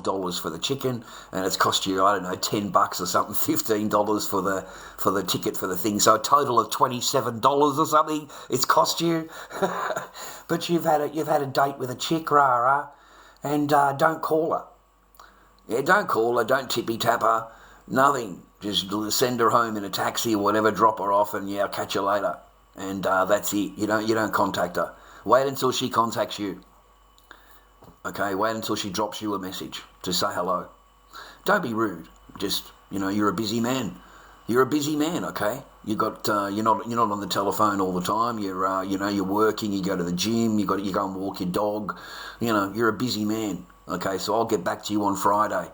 $12 for the chicken, and it's cost you, I don't know, $10 or something, $15 for the ticket for the thing. So a total of $27 or something it's cost you. But you've had a date with a chick, rah, and don't call her. Yeah, don't call her, don't tippy-tap her, nothing. Just send her home in a taxi or whatever, drop her off, and yeah, I'll catch you later. And that's it. You don't contact her. Wait until she contacts you. Okay, wait until she drops you a message to say hello. Don't be rude. Just, you're a busy man. You're a busy man, okay? You're not on the telephone all the time. You're working. You go to the gym. You go and walk your dog. You're a busy man. Okay, so I'll get back to you on Friday.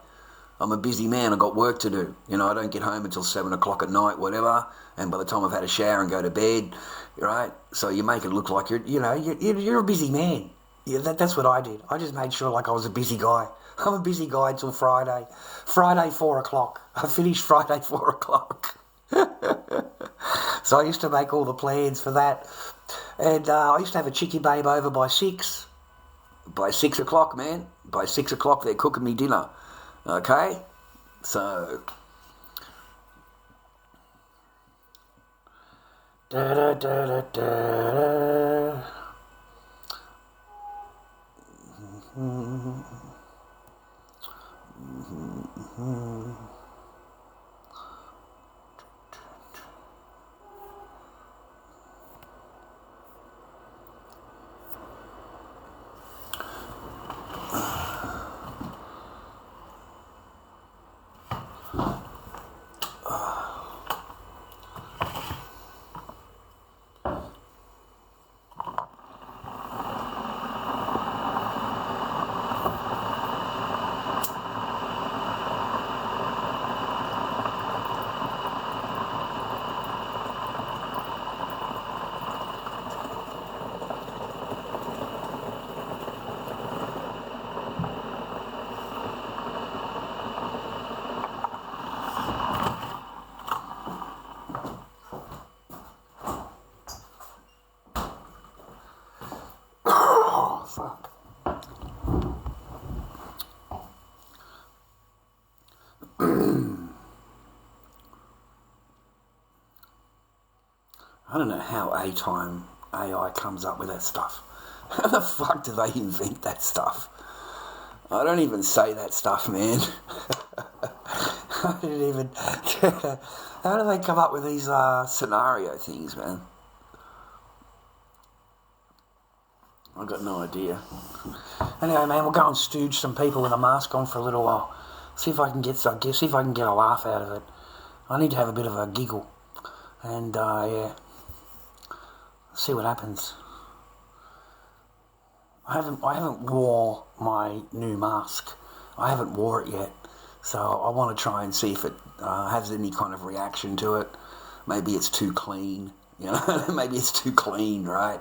I'm a busy man. I've got work to do. I don't get home until 7 o'clock at night, whatever. And by the time I've had a shower and go to bed, right? So you make it look like you're a busy man. Yeah, that's what I did. I just made sure like I was a busy guy. I'm a busy guy till Friday. Friday, 4 o'clock. I finished Friday, 4 o'clock. So I used to make all the plans for that. And I used to have a chickie babe over by 6. By 6 o'clock, man. By 6 o'clock, they're cooking me dinner. Okay? So... Da da da da da. I don't know how AI comes up with that stuff. How the fuck do they invent that stuff? I don't even say that stuff, man. I didn't even... How do they come up with these scenario things, man? I've got no idea. Anyway, man, we'll go and stooge some people with a mask on for a little while. See if I can get a laugh out of it. I need to have a bit of a giggle. And, yeah... see what happens. I haven't wore my new mask. I haven't wore it yet. So I want to try and see if it has any kind of reaction to it. Maybe it's too clean. Maybe it's too clean, right?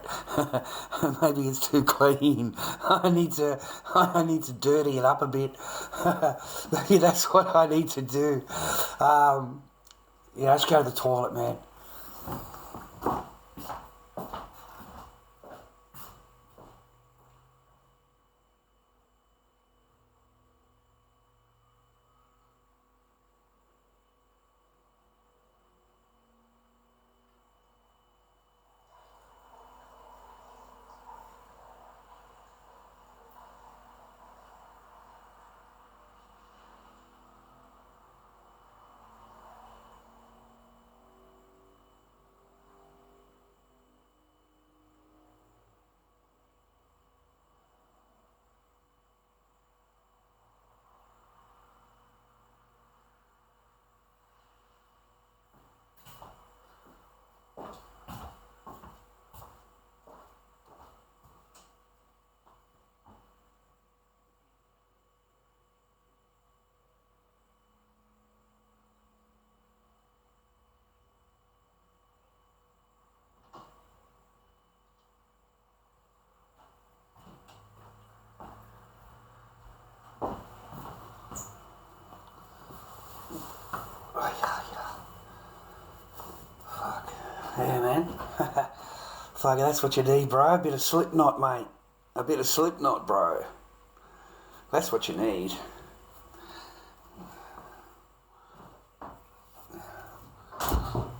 Maybe it's too clean. I need to dirty it up a bit. Maybe that's what I need to do. Let's go to the toilet, man. Yeah, man. Fuck, that's what you need, bro. A bit of Slipknot, mate. A bit of Slipknot, bro. That's what you need.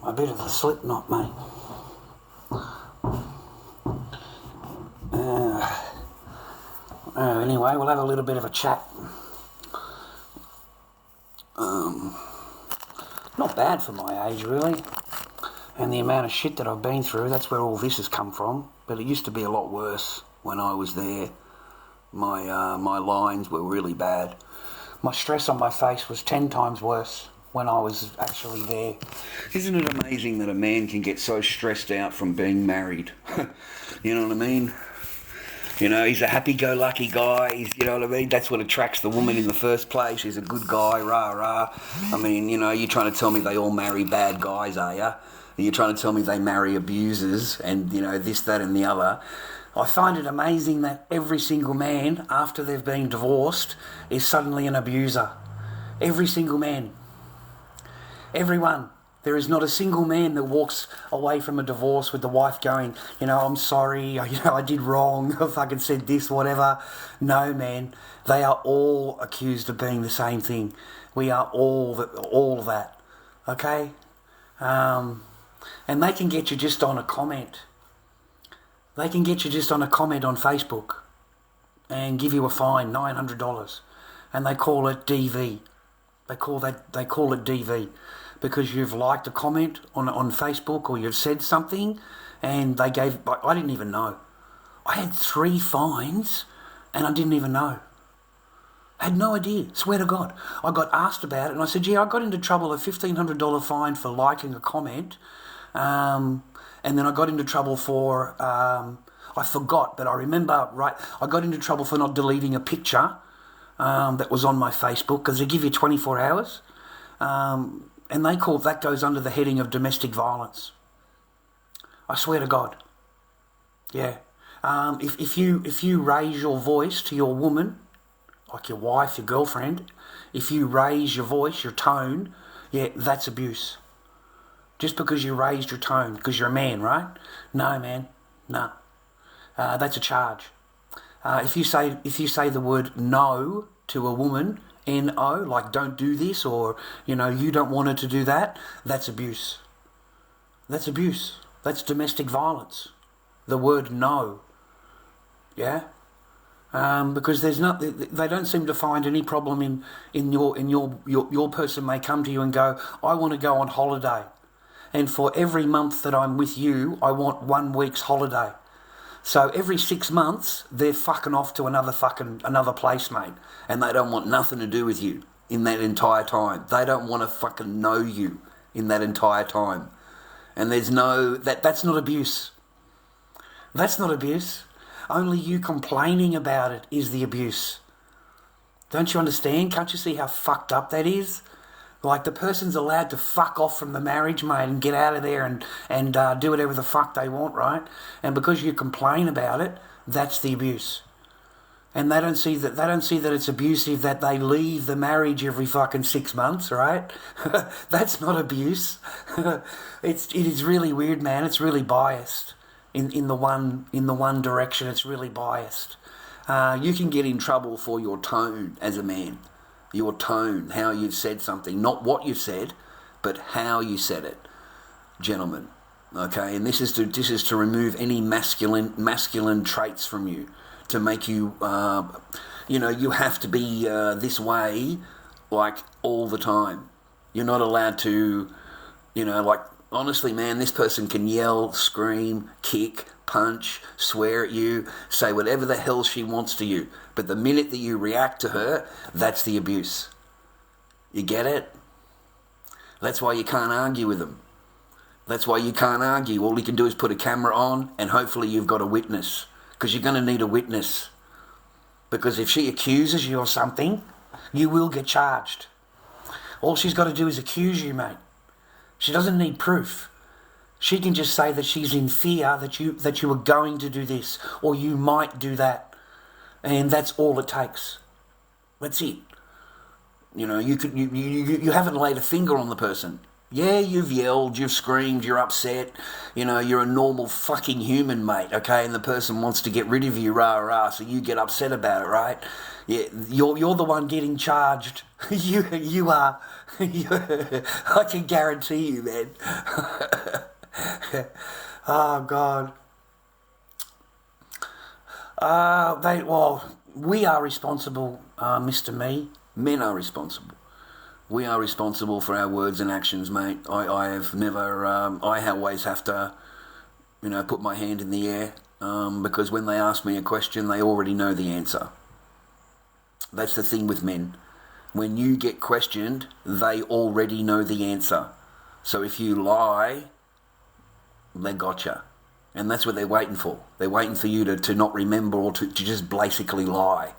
A bit of a slip knot, mate. Anyway, we'll have a little bit of a chat. Not bad for my age, really. And the amount of shit that I've been through, that's where all this has come from. But it used to be a lot worse when I was there. My lines were really bad. My stress on my face was 10 times worse when I was actually there. Isn't it amazing that a man can get so stressed out from being married? You know what I mean? You know, he's a happy-go-lucky guy, you know what I mean? That's what attracts the woman in the first place. He's a good guy, rah-rah. I mean, you know, you're trying to tell me they all marry bad guys, are you? You're trying to tell me they marry abusers and, you know, this, that and the other. I find it amazing that every single man, after they've been divorced, is suddenly an abuser. Every single man. Everyone. There is not a single man that walks away from a divorce with the wife going, you know, I'm sorry, you know, I did wrong, I fucking said this, whatever. No, man. They are all accused of being the same thing. We are all that. Okay? And they can get you just on a comment. They can get you just on a comment on Facebook and give you a fine, $900. And they call it DV. They call it DV. Because you've liked a comment on Facebook or you've said something and I didn't even know. I had 3 fines and I didn't even know. I had no idea, swear to God. I got asked about it and I said, yeah, I got into trouble, a $1,500 fine for liking a comment. And then I got into trouble for, I forgot, but I remember, right, I got into trouble for not deleting a picture that was on my Facebook because they give you 24 hours. And that goes under the heading of domestic violence. I swear to God. Yeah. If you raise your voice to your woman, like your wife, your girlfriend, if you raise your voice, your tone, yeah, that's abuse. Just because you raised your tone, because you're a man, right? No, man, no. That's a charge. If you say the word no to a woman, N-O, like don't do this, or, you know, you don't want her to do that, that's abuse. That's abuse. That's domestic violence. The word no. Yeah? Because they don't seem to find any problem in your person may come to you and go, I want to go on holiday. And for every month that I'm with you, I want 1 week's holiday. So every 6 months, they're fucking off to another place, mate. And they don't want nothing to do with you in that entire time. They don't want to fucking know you in that entire time. And that's not abuse. That's not abuse. Only you complaining about it is the abuse. Don't you understand? Can't you see how fucked up that is? Like, the person's allowed to fuck off from the marriage, mate, and get out of there and do whatever the fuck they want, right? And because you complain about it, that's the abuse. And they don't see that it's abusive that they leave the marriage every fucking 6 months, right? That's not abuse. It is really weird, man. It's really biased in the one direction. It's really biased. You can get in trouble for your tone as a man. Your tone, how you've said something, not what you've said, but how you said it, gentlemen. Okay, and this is to remove any masculine traits from you, to make you, you have to be this way, like all the time. You're not allowed to, honestly, man, this person can yell, scream, kick, punch, swear at you, say whatever the hell she wants to you. But the minute that you react to her, that's the abuse. You get it? That's why you can't argue with them. That's why you can't argue. All you can do is put a camera on and hopefully you've got a witness. Because you're going to need a witness. Because if she accuses you of something, you will get charged. All she's got to do is accuse you, mate. She doesn't need proof. She can just say that she's in fear that you are going to do this or you might do that. And that's all it takes. That's it. You haven't laid a finger on the person. Yeah, you've yelled, you've screamed, you're upset. You're a normal fucking human, mate, okay? And the person wants to get rid of you, rah, rah, so you get upset about it, right? Yeah, you're the one getting charged. You are. I can guarantee you, man. Oh, God. We are responsible, Mr. Me. Men are responsible. We are responsible for our words and actions, mate. I have never, I always have to, put my hand in the air, because when they ask me a question, they already know the answer. That's the thing with men. When you get questioned, they already know the answer. So if you lie, they gotcha. And that's what they're waiting for. They're waiting for you to not remember or to just basically lie.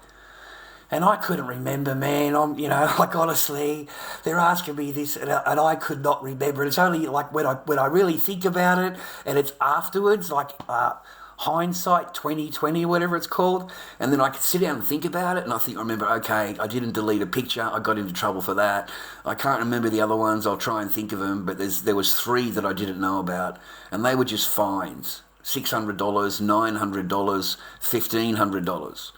And I couldn't remember, man. Like honestly, they're asking me this, and I could not remember. It's only like when I really think about it, and it's afterwards, like hindsight 2020, whatever it's called. And then I could sit down and think about it, and I remember, okay, I didn't delete a picture. I got into trouble for that. I can't remember the other ones. I'll try and think of them, but there was 3 that I didn't know about, and they were just fines: $600, $900, $1,500.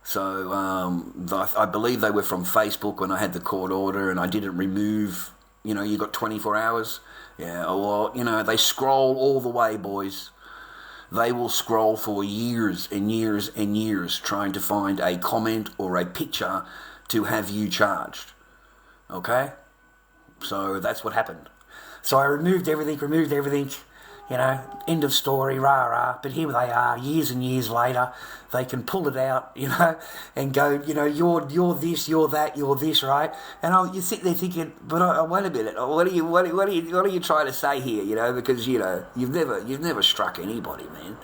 So I believe they were from Facebook when I had the court order, and I didn't remove, you got 24 hours. Yeah, well, they scroll all the way, boys. They will scroll for years and years and years trying to find a comment or a picture to have you charged. Okay? So that's what happened. So I removed everything. End of story, rah, rah. But here they are, years and years later. They can pull it out, and go, you're this, you're that, you're this, right? And you sit there thinking, but wait a minute, what are you trying to say here, because, you've never struck anybody, man.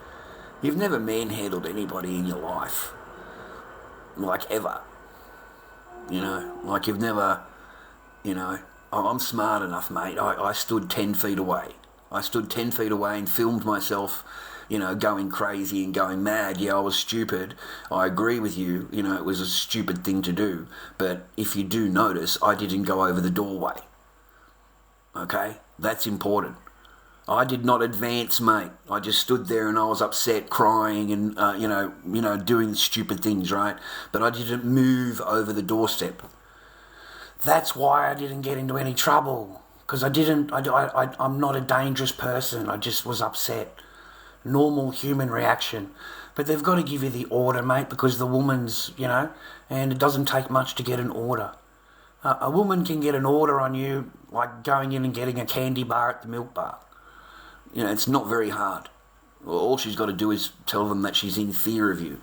You've never manhandled anybody in your life. Like, ever. Like you've never, I'm smart enough, mate. I stood 10 feet away. I stood 10 feet away and filmed myself, going crazy and going mad. Yeah, I was stupid. I agree with you. It was a stupid thing to do. But if you do notice, I didn't go over the doorway. Okay? That's important. I did not advance, mate. I just stood there and I was upset, crying and, doing stupid things, right? But I didn't move over the doorstep. That's why I didn't get into any trouble. Because I'm not a dangerous person. I just was upset. Normal human reaction. But they've got to give you the order, mate, because the woman's, and it doesn't take much to get an order. A woman can get an order on you, like going in and getting a candy bar at the milk bar. It's not very hard. All she's got to do is tell them that she's in fear of you.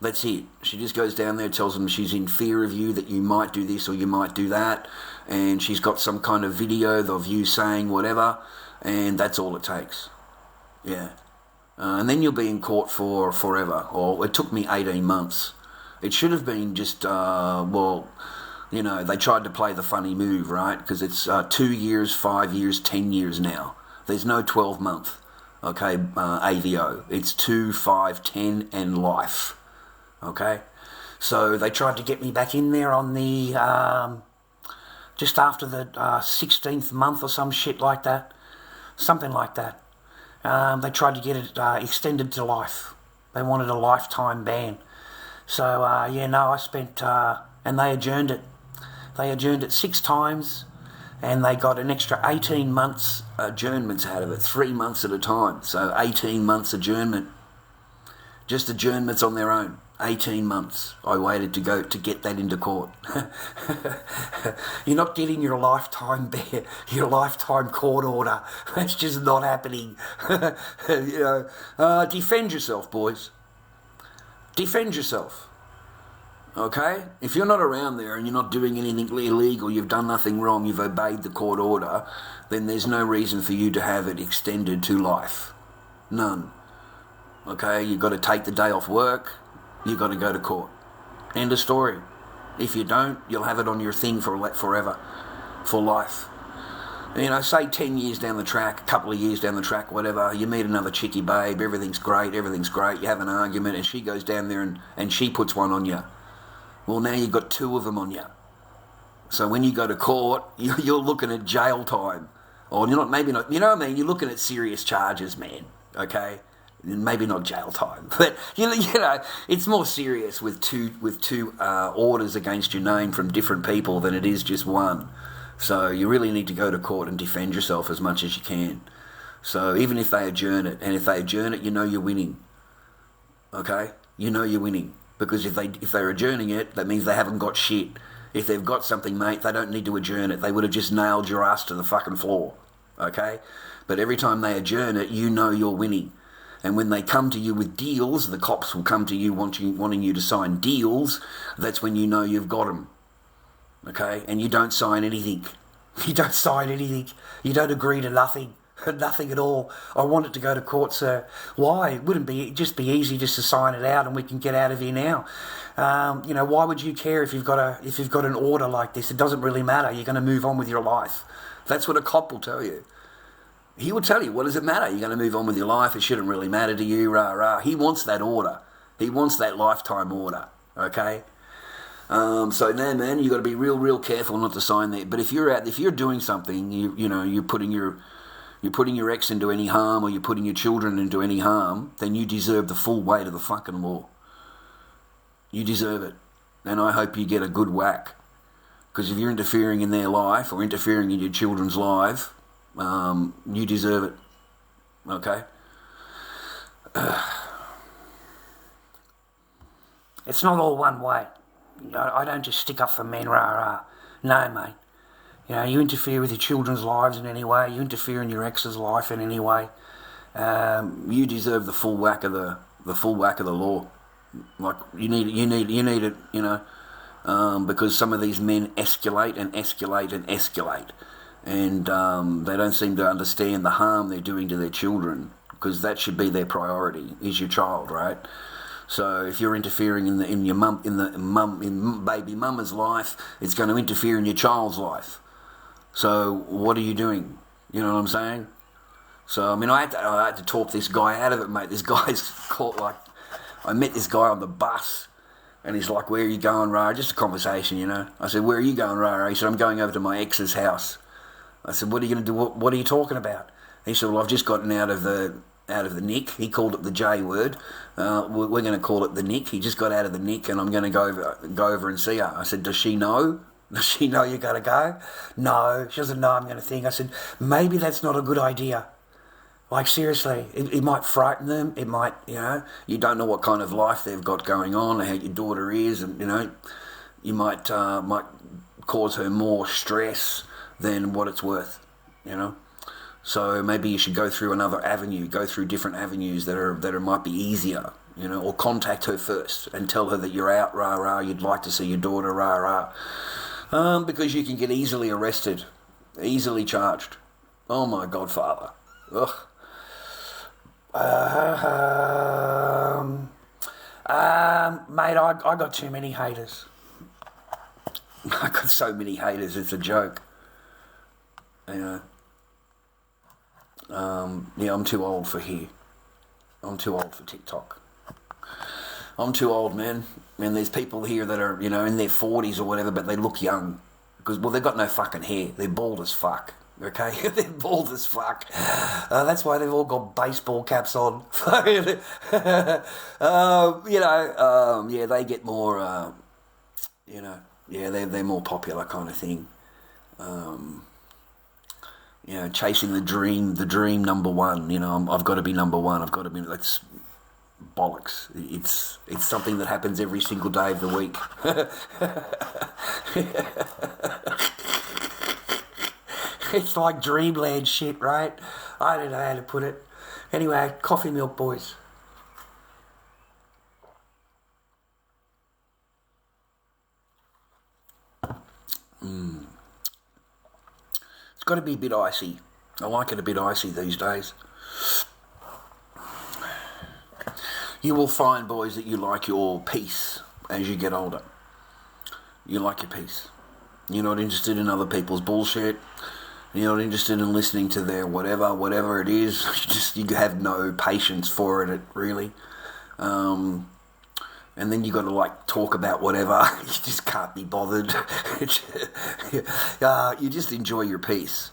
That's it. She just goes down there, tells them she's in fear of you, that you might do this or you might do that, and she's got some kind of video of you saying whatever, and that's all it takes. Yeah. And then you'll be in court for forever. Or it took me 18 months. It should have been just, they tried to play the funny move, right? Because it's 2 years, 5 years, 10 years now. There's no 12-month, okay, AVO. It's 2, 5, 10, and life. Okay, so they tried to get me back in there on the, just after the 16th month or some shit like that. Something like that. They tried to get it extended to life. They wanted a lifetime ban. So, I spent, and they adjourned it. They adjourned it 6 times, and they got an extra 18 months adjournments out of it, 3 months at a time. So 18 months adjournment. Just adjournments on their own. 18 months I waited to get that into court. You're not getting your lifetime court order. That's just not happening. Defend yourself, boys. Defend yourself. Okay? If you're not around there and you're not doing anything illegal, you've done nothing wrong, you've obeyed the court order, then there's no reason for you to have it extended to life. None. Okay? You've got to take the day off work. You've got to go to court. End of story. If you don't, you'll have it on your thing forever, for life. Say 10 years down the track, a couple of years down the track, whatever, you meet another chickie babe, everything's great, you have an argument, and she goes down there and she puts one on you. Well, now you've got 2 of them on you. So when you go to court, you're looking at jail time. Or you're not, maybe not, you know what I mean? You're looking at serious charges, man, okay? Maybe not jail time, but, you know, it's more serious with two orders against your name from different people than it is just one. So you really need to go to court and defend yourself as much as you can. So even if they adjourn it, and if they adjourn it, you know you're winning, okay? You know you're winning. Because if they're adjourning it, that means they haven't got shit. If they've got something, mate, they don't need to adjourn it. They would have just nailed your ass to the fucking floor, okay? But every time they adjourn it, you know you're winning. And when they come to you with deals, the cops will come to you wanting you to sign deals. That's when you know you've got them, okay? And you don't sign anything. You don't sign anything. You don't agree to nothing. Nothing at all. I want it to go to court, sir. Why? It wouldn't be just be easy just to sign it out and we can get out of here now. You know, why would you care if you've got an order like this? It doesn't really matter. You're going to move on with your life. That's what a cop will tell you. He will tell you, what does it matter? You're going to move on with your life. It shouldn't really matter to you. Rah rah. He wants that order. He wants that lifetime order. Okay. So now, man, you got to be real careful not to sign that. But if you're doing something, you're putting your ex into any harm, or you're putting your children into any harm, then you deserve the full weight of the fucking law. You deserve it. And I hope you get a good whack. Because if you're interfering in their life, or interfering in your children's life, you deserve it. Okay? It's not all one way. I don't just stick up for men, rah rah. No, mate. You know, you interfere with your children's lives in any way, you interfere in your ex's life in any way, you deserve the full whack of the law. Like you need it, you know, because some of these men escalate, and they don't seem to understand the harm they're doing to their children, because that should be their priority, is your child, right? So if you're interfering in baby mama's life, it's going to interfere in your child's life. So what are you doing? You know what I'm saying? So I mean, I had to talk this guy out of it, mate. This guy's caught I met this guy on the bus, and he's like, "Where are you going, Rara?" Just a conversation, you know. I said, "Where are you going, Rara?" He said, "I'm going over to my ex's house." I said, "What are you going to do? What are you talking about?" He said, "Well, I've just gotten out of the nick." He called it the J word. We're going to call it the nick. He just got out of the nick, and I'm going to go over and see her. I said, "Does she know? Does she know you're going to go?" "No." She doesn't know I'm going to think. I said, "Maybe that's not a good idea. Like, seriously, it might frighten them. It might, you know, you don't know what kind of life they've got going on, how your daughter is, and, you know, you might cause her more stress than what it's worth, you know. So maybe you should go through another avenue, go through different avenues that might be easier, you know, or contact her first and tell her that you're out, rah, rah, you'd like to see your daughter, rah, rah. Because you can get easily arrested, easily charged. Oh, my Godfather. Ugh. Mate, I got too many haters. I got so many haters, it's a joke. You know. Yeah, I'm too old for here. I'm too old for TikTok. I'm too old, man. And there's people here that are, you know, in their 40s or whatever, but they look young. Because, well, they've got no fucking hair. They're bald as fuck. Okay? They're bald as fuck. That's why they've all got baseball caps on. Yeah, they get more, you know, yeah, they're more popular kind of thing. You know, chasing the dream number one, you know, I've got to be number one, that's bollocks. It's something that happens every single day of the week. It's like dreamland shit, right? I don't know how to put it. Anyway, coffee milk boys. It's got to be a bit icy. I like it a bit icy these days. You will find, boys, that you like your peace as you get older. You like your peace. You're not interested in other people's bullshit. You're not interested in listening to their whatever it is. You have no patience for it, really. And and then you got to like talk about whatever. You just can't be bothered. You just enjoy your peace.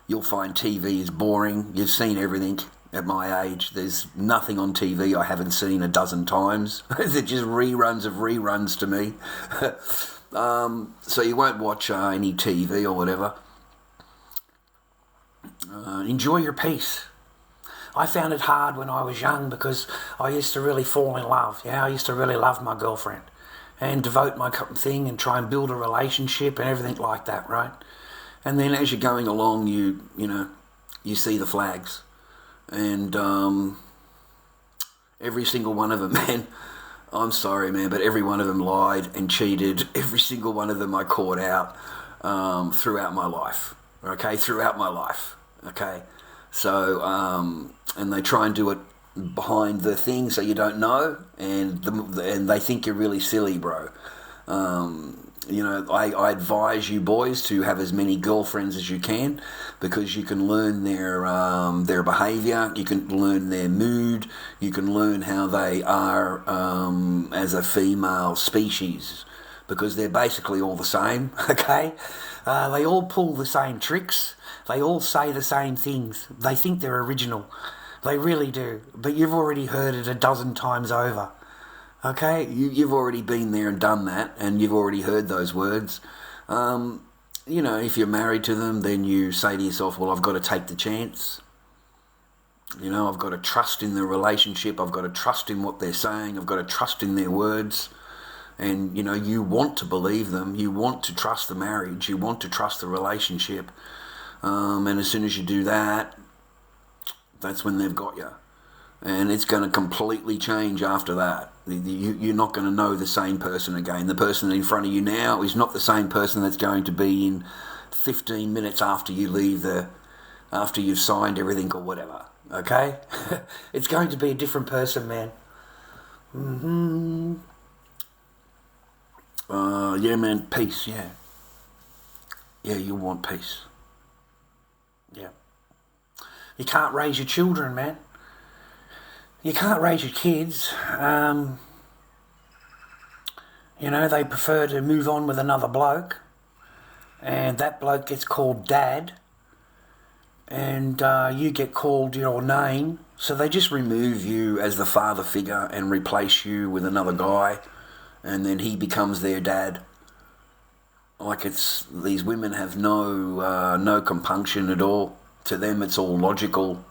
You'll find TV is boring. You've seen everything at my age. There's nothing on TV I haven't seen a dozen times. They're just reruns of reruns to me. So you won't watch any TV or whatever. Enjoy your peace. I found it hard when I was young because I used to really fall in love. Yeah, I used to really love my girlfriend and devote my thing and try and build a relationship and everything like that, right? And then as you're going along, you see the flags, and every single one of them, man. I'm sorry, man, but every one of them lied and cheated. Every single one of them I caught out throughout my life. Okay, throughout my life. Okay, so and they try and do it behind the thing so you don't know, and they think you're really silly, bro. I advise you boys to have as many girlfriends as you can, because you can learn their behaviour, you can learn their mood, you can learn how they are as a female species, because they're basically all the same, okay? They all pull the same tricks, they all say the same things, they think they're original, they really do, but you've already heard it a dozen times over. Okay, you've already been there and done that, and you've already heard those words. If you're married to them, then you say to yourself, well, I've got to take the chance. I've got to trust in the relationship. I've got to trust in what they're saying. I've got to trust in their words. And, you want to believe them. You want to trust the marriage. You want to trust the relationship. And as soon as you do that, that's when they've got you. And it's going to completely change after that. You're not going to know the same person again. The person in front of you now is not the same person that's going to be in 15 minutes after you leave after you've signed everything or whatever. Okay? It's going to be a different person, man. Yeah, man, peace, yeah. Yeah, you want peace. Yeah. You can't raise your children, man. You can't raise your kids. They prefer to move on with another bloke, and that bloke gets called dad, and you get called your name, so they just remove you as the father figure and replace you with another guy, and then he becomes their dad. Like, these women have no compunction at all. To them, it's all logical,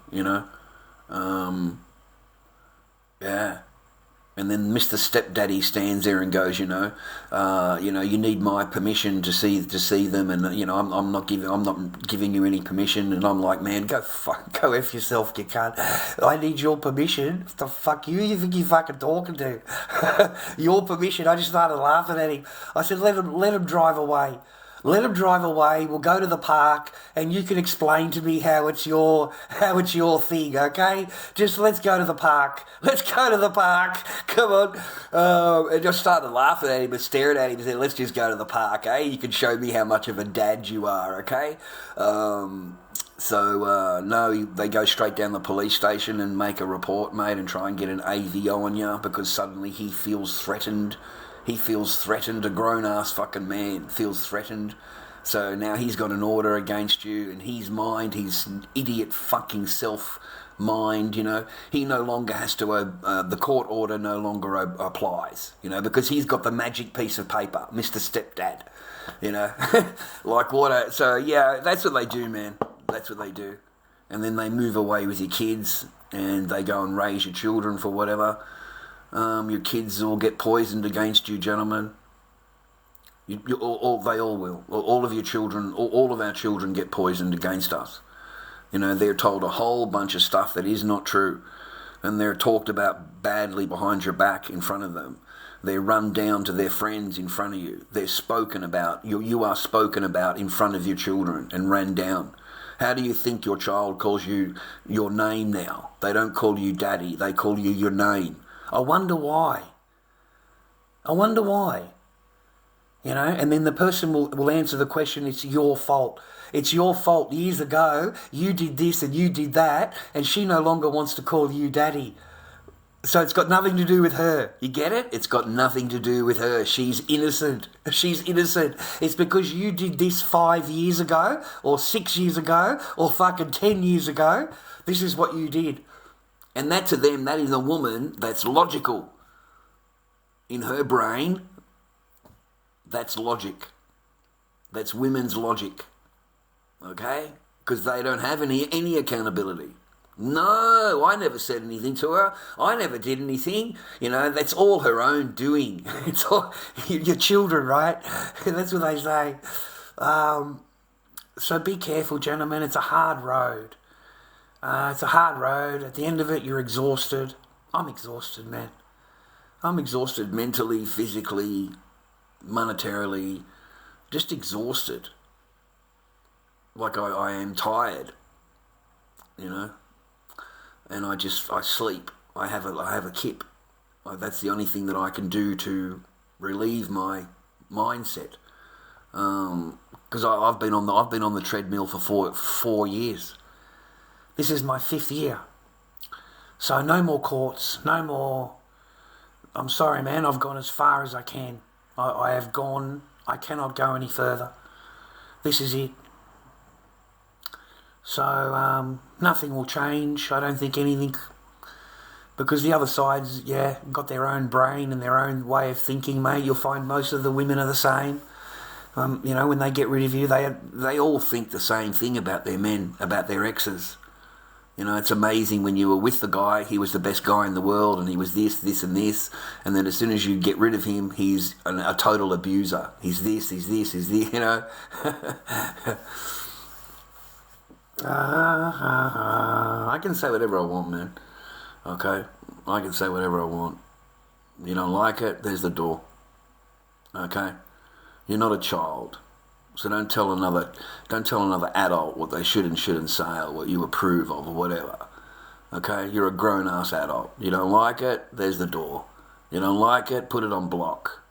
Yeah, and then Mr. Stepdaddy stands there and goes, you need my permission to see them, and I'm not giving you any permission, and I'm like, man, go F yourself, you can't. I need your permission. What the fuck you think you fucking talking to? Your permission. I just started laughing at him. I said, let him drive away. Let him drive away. We'll go to the park, and you can explain to me how it's your thing, okay? Just let's go to the park. Let's go to the park. Come on. And just started laughing at him and staring at him and said, let's just go to the park, eh? You can show me how much of a dad you are, okay? No, they go straight down the police station and make a report, mate, and try and get an AVO on you, because suddenly he feels threatened. He feels threatened. A grown-ass fucking man feels threatened. So now he's got an order against you, and his idiot fucking self-mind, he no longer has to, the court order no longer applies, because he's got the magic piece of paper, Mr. Stepdad, So, yeah, that's what they do, man. That's what they do. And then they move away with your kids, and they go and raise your children for whatever. Your kids will get poisoned against you, gentlemen. They all will. All of your children, all of our children get poisoned against us. They're told a whole bunch of stuff that is not true, and they're talked about badly behind your back in front of them. They're run down to their friends in front of you. They're spoken about. You are spoken about in front of your children and ran down. How do you think your child calls you your name now? They don't call you daddy. They call you your name. I wonder why. And then the person will answer the question, it's your fault. It's your fault. Years ago, you did this and you did that, and she no longer wants to call you daddy. So it's got nothing to do with her. You get it? It's got nothing to do with her. She's innocent. She's innocent. It's because you did this 5 years ago, or 6 years ago, or fucking 10 years ago. This is what you did. And that to them, that is a woman that's logical. In her brain, that's logic. That's women's logic. Okay? Because they don't have any accountability. No, I never said anything to her. I never did anything. You know, that's all her own doing. It's all your children, right? That's what they say. So be careful, gentlemen. It's a hard road. It's a hard road. At the end of it, you're exhausted. I'm exhausted, man. I'm exhausted mentally, physically, monetarily. Just exhausted. Like I am tired, you know. And I sleep. I have a kip. That's the only thing that I can do to relieve my mindset. Because I've been on the treadmill for four years. This is my 5th year. So no more courts, no more. I'm sorry, man. I've gone as far as I can. I have gone. I cannot go any further. This is it. So nothing will change. I don't think anything, because the other side's got their own brain and their own way of thinking, mate. You'll find most of the women are the same. You know, when they get rid of you, they all think the same thing about their men, about their exes. You know, it's amazing when you were with the guy, he was the best guy in the world, and he was this, and this, and then as soon as you get rid of him, he's a total abuser. He's this, you know. I can say whatever I want, man. Okay? I can say whatever I want. You don't like it, there's the door. Okay? You're not a child. So don't tell another adult what they should and shouldn't say, or what you approve of, or whatever. Okay? You're a grown-ass adult. You don't like it, there's the door. You don't like it, put it on block.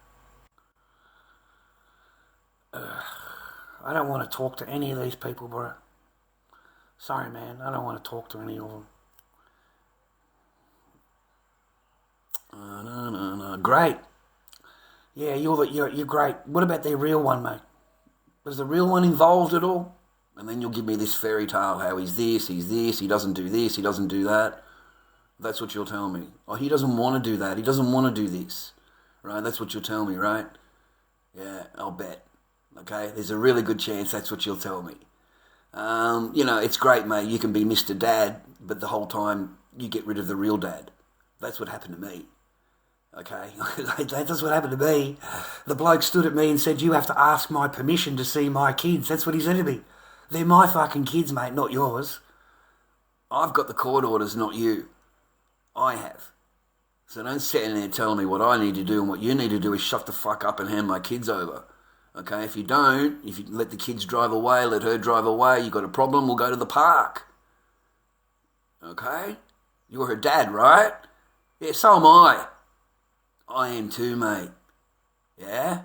I don't want to talk to any of these people, bro. Sorry, man. I don't want to talk to any of them. No. Great. Yeah, you're great. What about their real one, mate? Was the real one involved at all? And then you'll give me this fairy tale, how he's this, he doesn't do this, he doesn't do that. That's what you'll tell me. Oh, he doesn't want to do that, he doesn't want to do this. Right, that's what you'll tell me, right? Yeah, I'll bet. Okay, there's a really good chance that's what you'll tell me. You know, it's great, mate. You can be Mr. Dad, but the whole time you get rid of the real dad. That's what happened to me. Okay? That's what happened to me. The bloke stood at me and said, you have to ask my permission to see my kids. That's what he said to me. They're my fucking kids, mate, not yours. I've got the court orders, not you. I have. So don't sit in there and tell me what I need to do, and what you need to do is shut the fuck up and hand my kids over. Okay, if you don't, if you let the kids drive away, let her drive away, you got a problem, we'll go to the park. Okay? You're her dad, right? Yeah, so am I. I am too, mate. Yeah?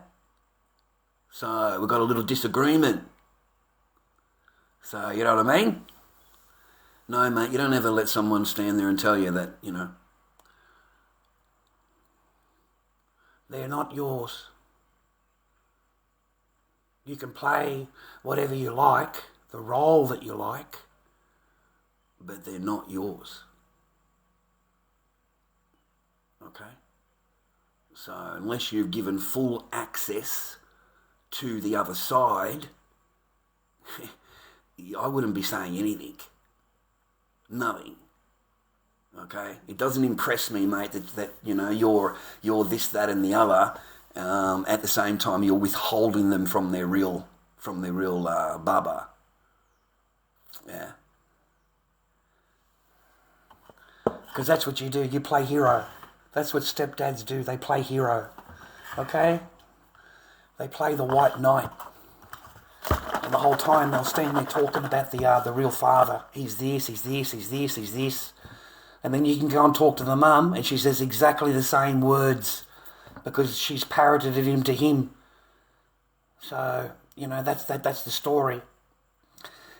So, we've got a little disagreement. So, you know what I mean? No, mate, you don't ever let someone stand there and tell you that, you know. They're not yours. You can play whatever you like, the role that you like, but they're not yours. Okay? So unless you've given full access to the other side, I wouldn't be saying anything. Nothing. Okay? It doesn't impress me, mate, that you know, you're this, that and the other. At the same time, you're withholding them from their real baba. Yeah. Because that's what you do. You play hero. That's what stepdads do. They play hero. Okay? They play the white knight. And the whole time they'll stand there talking about the real father. He's this, he's this, he's this, he's this. And then you can go and talk to the mum, and she says exactly the same words, because she's parroted it into him. So, you know, that's the story.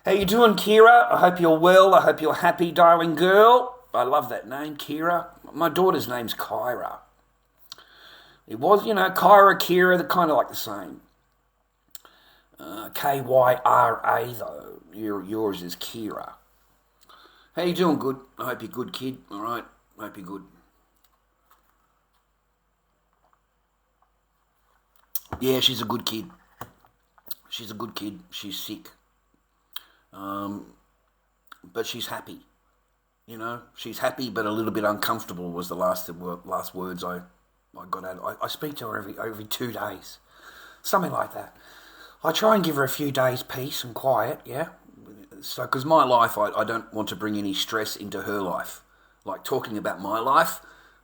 How you doing, Kira? I hope you're well. I hope you're happy, darling girl. I love that name, Kira. My daughter's name's Kyra. It was, Kyra, Kira, they're kind of like the same. Kyra though. Yours is Kira. How you doing? Good. I hope you're good, kid. All right. Hope you're good. Yeah, she's a good kid. She's a good kid. She's sick. But she's happy. She's happy but a little bit uncomfortable was the last words I got out. I speak to her every 2 days. Something like that. I try and give her a few days peace and quiet, yeah? So, because my life, I don't want to bring any stress into her life. Like talking about my life,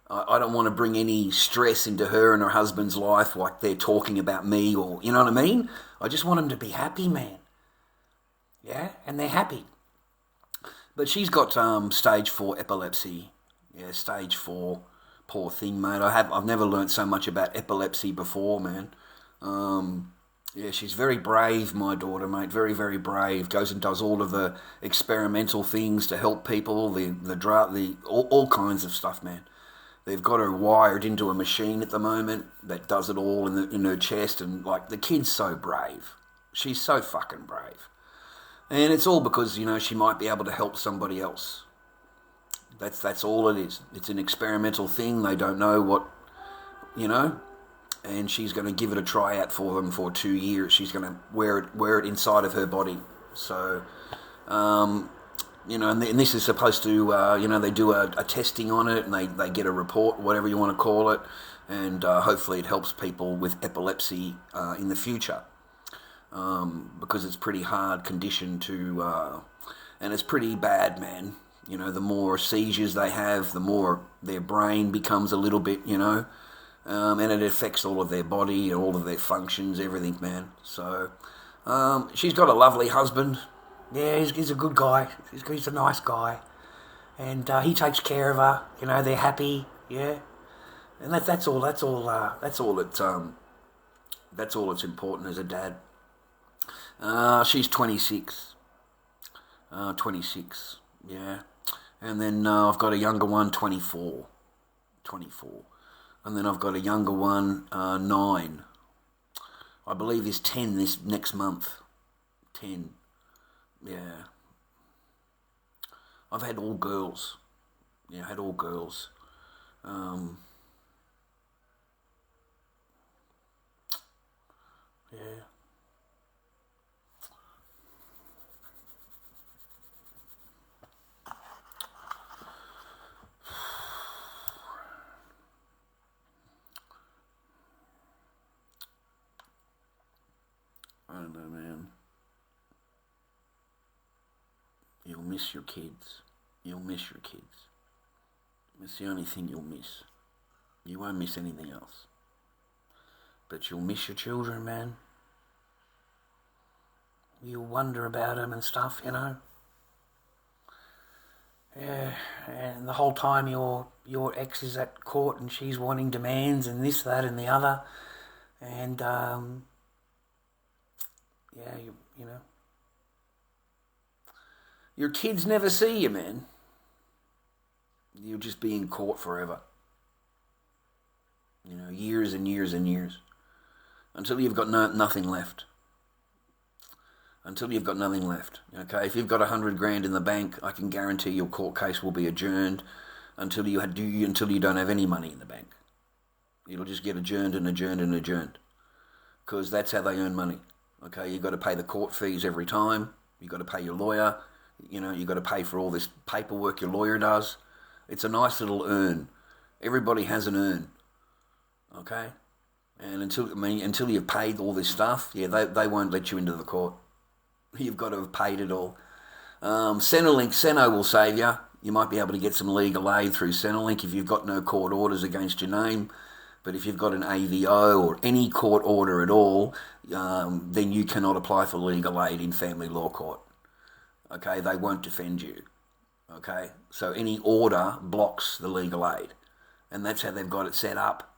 I don't want to bring any stress into her and her husband's life like they're talking about me or, you know what I mean? I just want them to be happy, man. Yeah? And they're happy. But she's got stage 4 epilepsy. Yeah, stage 4. Poor thing, mate. I've never learnt so much about epilepsy before, man. Yeah, she's very brave, my daughter, mate. Very, very brave. Goes and does all of the experimental things to help people, all kinds of stuff, man. They've got her wired into a machine at the moment that does it all in her chest, and like the kid's so brave. She's so fucking brave, and it's all because she might be able to help somebody else. That's all it is. It's an experimental thing. They don't know what, and she's going to give it a try out for them for 2 years. She's going to wear it inside of her body. So, and this is supposed to, they do a testing on it, and they get a report, whatever you want to call it, and hopefully it helps people with epilepsy in the future, because it's pretty hard condition to, and it's pretty bad, man. The more seizures they have, the more their brain becomes a little bit, and it affects all of their body and all of their functions, everything, man. So, she's got a lovely husband. Yeah, he's a good guy. He's a nice guy, and he takes care of her. They're happy. Yeah, and that's all that's important as a dad. She's 26. 26. Yeah, and then I've got a younger one, 24. And then I've got a younger one, 9. I believe he's 10 this next month. 10. Yeah. I've had all girls. Yeah, I had all girls. Yeah. I don't know, man. You'll miss your kids. You'll miss your kids. It's the only thing you'll miss. You won't miss anything else. But you'll miss your children, man. You'll wonder about them and stuff, Yeah, and the whole time your ex is at court and she's wanting demands and this, that and the other. And, yeah, your kids never see you, man. You'll just be in court forever. Years and years and years. Until you've got nothing left. Until you've got nothing left. Okay, if you've got 100 grand in the bank, I can guarantee your court case will be adjourned until you don't have any money in the bank. It'll just get adjourned and adjourned and adjourned. Because that's how they earn money. Okay, you've got to pay the court fees every time. You've got to pay your lawyer. You've got to pay for all this paperwork your lawyer does. It's a nice little earn. Everybody has an earn. Okay? And until you've paid all this stuff, yeah, they won't let you into the court. You've got to have paid it all. Centrelink, Seno will save you. You might be able to get some legal aid through Centrelink if you've got no court orders against your name. But if you've got an AVO or any court order at all, then you cannot apply for legal aid in family law court. Okay, they won't defend you. Okay, so any order blocks the legal aid. And that's how they've got it set up.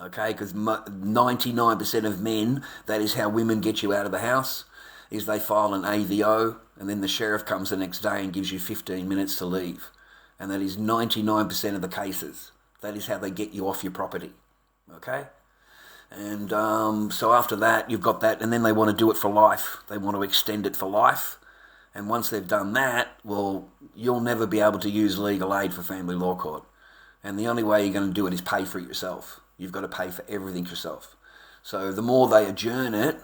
Okay, because 99% of men, that is how women get you out of the house, is they file an AVO and then the sheriff comes the next day and gives you 15 minutes to leave. And that is 99% of the cases. That is how they get you off your property. Okay? And so after that, you've got that, and then they want to do it for life. They want to extend it for life. And once they've done that, well, you'll never be able to use legal aid for family law court. And the only way you're going to do it is pay for it yourself. You've got to pay for everything yourself. So the more they adjourn it,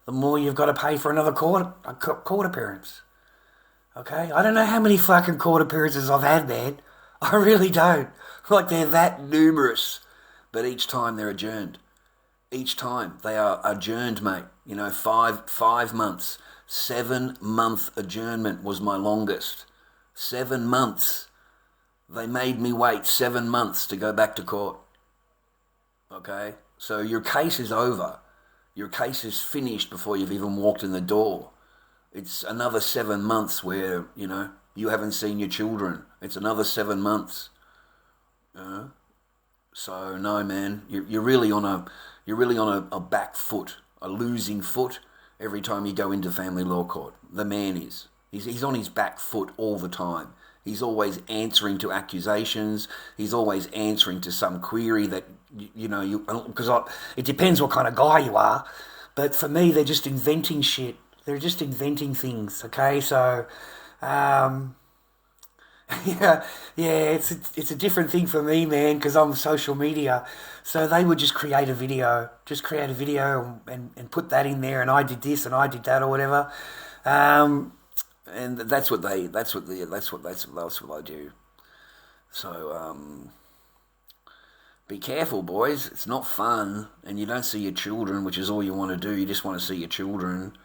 the more you've got to pay for another court appearance. Okay? I don't know how many fucking court appearances I've had, man. I really don't. Like, they're that numerous. But each time they're adjourned. Each time they are adjourned, mate. 5 months. 7-month adjournment was my longest. 7 months. They made me wait 7 months to go back to court. Okay? So your case is over. Your case is finished before you've even walked in the door. It's another 7 months where, you haven't seen your children. It's another 7 months. So no, man, you're really on a back foot, a losing foot every time you go into family law court. The man is. He's on his back foot all the time. He's always answering to accusations. He's always answering to some query that, because it depends what kind of guy you are. But for me, they're just inventing shit. They're just inventing things, okay? So, it's a different thing for me, man, because I'm social media. So they would just create a video and put that in there, and I did this and I did that or whatever. And that's what I do. So be careful, boys. It's not fun, and you don't see your children, which is all you want to do. You just want to see your children,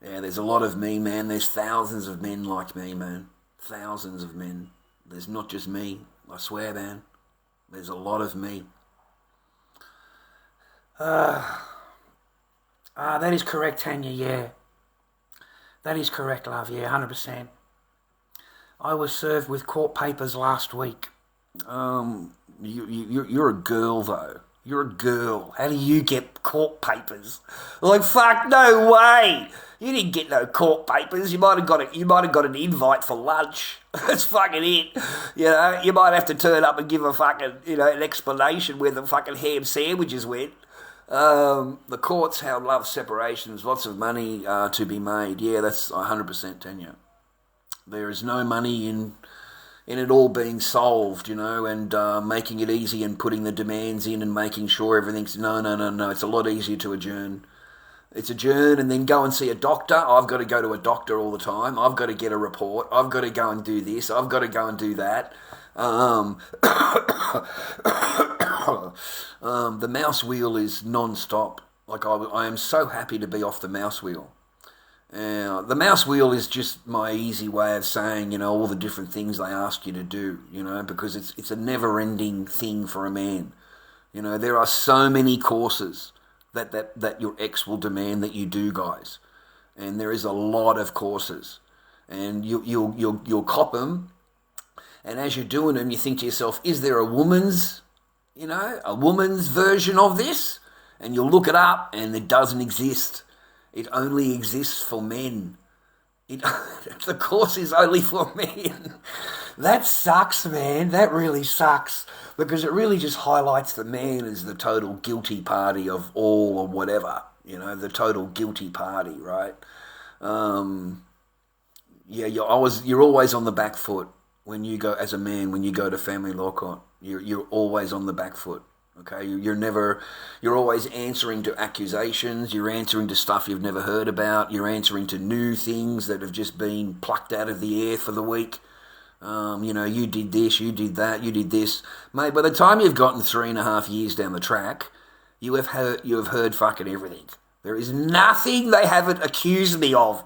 Yeah, there's a lot of me, man. There's thousands of men like me, man. Thousands of men. There's not just me. I swear, man. There's a lot of me. That is correct, Tanya, yeah. That is correct, love, yeah, 100%. I was served with court papers last week. You're a girl, though. You're a girl. How do you get court papers? Like, fuck, no way. You didn't get no court papers. You might have got an invite for lunch. That's fucking it. You might have to turn up and give a fucking, an explanation where the fucking ham sandwiches went. The courts held love separations, lots of money to be made. Yeah, that's 100%, Tanya. There is no money in it all being solved, and making it easy and putting the demands in and making sure everything's... No. It's a lot easier to adjourn. It's adjourn and then go and see a doctor. I've got to go to a doctor all the time. I've got to get a report. I've got to go and do this. I've got to go and do that. The mouse wheel is non-stop. Like, I am so happy to be off the mouse wheel. The mouse wheel is just my easy way of saying, all the different things they ask you to do, because it's a never-ending thing for a man. There are so many courses that your ex will demand that you do, guys. And there is a lot of courses. And you'll cop them. And as you're doing them, you think to yourself, is there a woman's version of this? And you'll look it up, and it doesn't exist. It only exists for men. The course is only for men. That sucks, man. That really sucks. Because it really just highlights the man as the total guilty party of all or whatever. The total guilty party, right? You're always on the back foot when you go, as a man, when you go to family law court. You're always on the back foot. Okay, you're always answering to accusations, you're answering to stuff you've never heard about, you're answering to new things that have just been plucked out of the air for the week. You did this, you did that, you did this. Mate, by the time you've gotten 3.5 years down the track, you have heard fucking everything. There is nothing they haven't accused me of.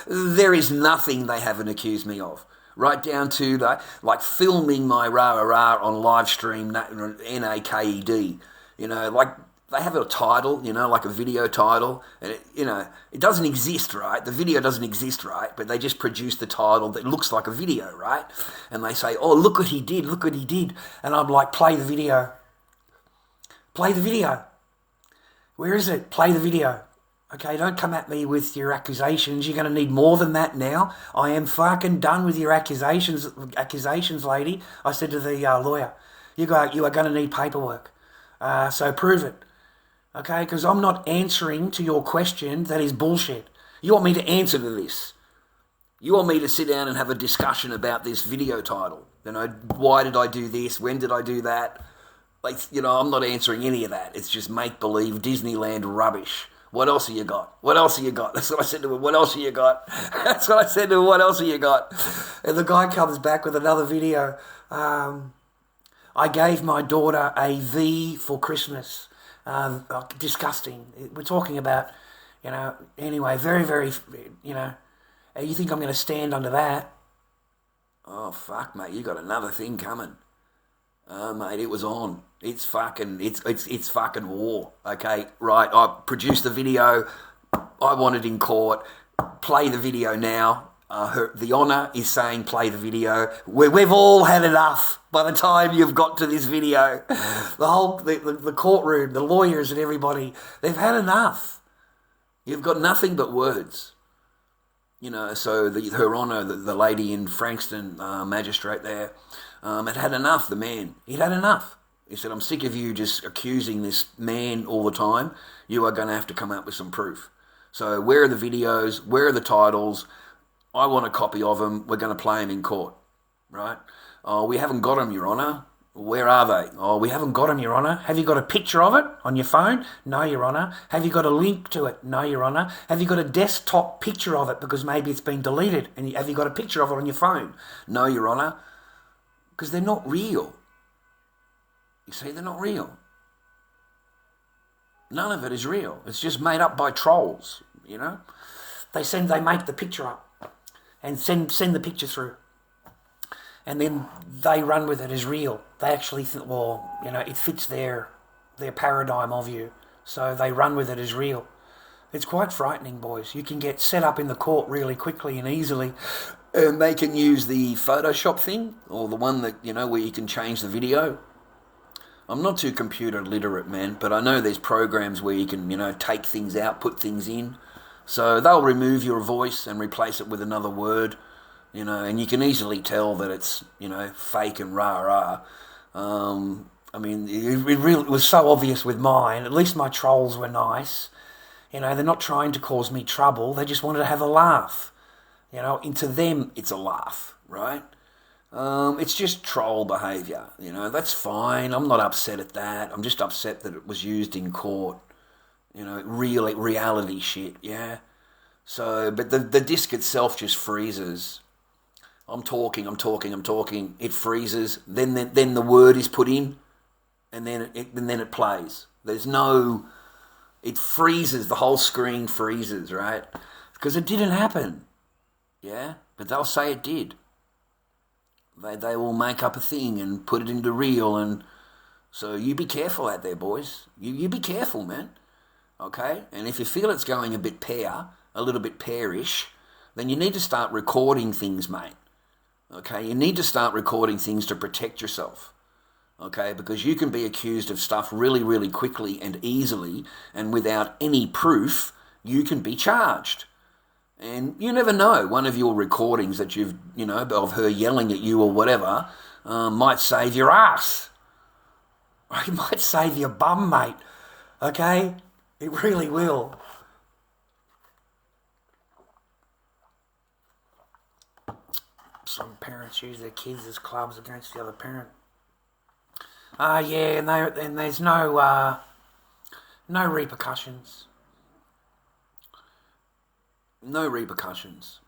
There is nothing they haven't accused me of. Right down to like filming my rah-rah-rah on live stream, NAKED. Like they have a title, like a video title. And it doesn't exist, right? The video doesn't exist, right? But they just produce the title that looks like a video, right? And they say, oh, look what he did. And I'm like, play the video. Where is it? Play the video. Okay, don't come at me with your accusations. You're going to need more than that now. I am fucking done with your accusations, lady. I said to the lawyer, you are going to need paperwork. So prove it. Okay, because I'm not answering to your question. That is bullshit. You want me to answer to this. You want me to sit down and have a discussion about this video title. You know, why did I do this? When did I do that? Like, you know, I'm not answering any of that. It's just make-believe Disneyland rubbish. What else have you got? What else have you got? That's what I said to him. What else have you got? That's what I said to him. What else have you got? And the guy comes back with another video. I gave my daughter a V for Christmas. Disgusting. We're talking about, you know, anyway, very, very, you know, you think I'm going to stand under that? Oh, fuck, mate, you got another thing coming. Mate, it was on. It's fucking war. Okay, right. I produced the video. I want it in court. Play the video now. The Honour is saying play the video. We've all had enough by the time you've got to this video. The courtroom, the lawyers and everybody, they've had enough. You've got nothing but words. You know, so Her Honour, the lady in Frankston, magistrate there, had enough, the man. He'd had enough. He said, I'm sick of you just accusing this man all the time. You are going to have to come up with some proof. So where are the videos? Where are the titles? I want a copy of them. We're going to play them in court, right? Oh, we haven't got them, Your Honour. Where are they? Oh, we haven't got them, Your Honour. Have you got a picture of it on your phone? No, Your Honour. Have you got a link to it? No, Your Honour. Have you got a desktop picture of it because maybe it's been deleted? And have you got a picture of it on your phone? No, Your Honour. Because they're not real. You see, they're not real. None of it is real. It's just made up by trolls, you know. They make the picture up and send the picture through. And then they run with it as real. They actually think, well, you know, it fits their paradigm of you. So they run with it as real. It's quite frightening, boys. You can get set up in the court really quickly and easily. And they can use the Photoshop thing, or the one that, you know, where you can change the video. I'm not too computer literate, man, but I know there's programs where you can, you know, take things out, put things in. So they'll remove your voice and replace it with another word, you know, and you can easily tell that it's, you know, fake and rah-rah. I mean, it was so obvious with mine. At least my trolls were nice. You know, they're not trying to cause me trouble. They just wanted to have a laugh. You know, and to them, it's a laugh, right? It's just troll behaviour, you know. That's fine. I'm not upset at that. I'm just upset that it was used in court. You know, reality shit, yeah. So, but the disc itself just freezes. I'm talking. It freezes. Then the word is put in, and then it plays. There's no. It freezes. The whole screen freezes, right? Because it didn't happen. Yeah, but they'll say it did. They will make up a thing and put it into real, and so you be careful out there, boys. You be careful, man. Okay? And if you feel it's going a little bit pearish, then you need to start recording things, mate. Okay? You need to start recording things to protect yourself. Okay? Because you can be accused of stuff really, really quickly and easily, and without any proof, you can be charged. And you never know, one of your recordings that you've, you know, of her yelling at you or whatever, might save your ass. It might save your bum, mate. Okay? It really will. Some parents use their kids as clubs against the other parent. Yeah, and there's no repercussions. No repercussions.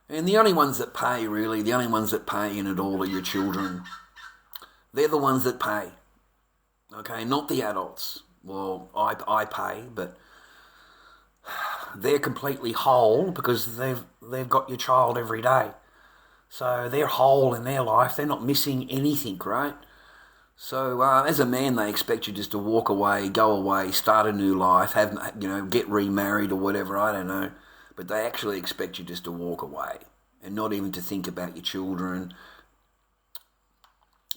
And the only ones that pay, really, the only ones that pay in it all are your children. They're the ones that pay. Okay, not the adults. Well, I pay, but they're completely whole because they've got your child every day. So they're whole in their life. They're not missing anything, right? So as a man, they expect you just to walk away, go away, start a new life, get remarried or whatever, I don't know. But they actually expect you just to walk away and not even to think about your children.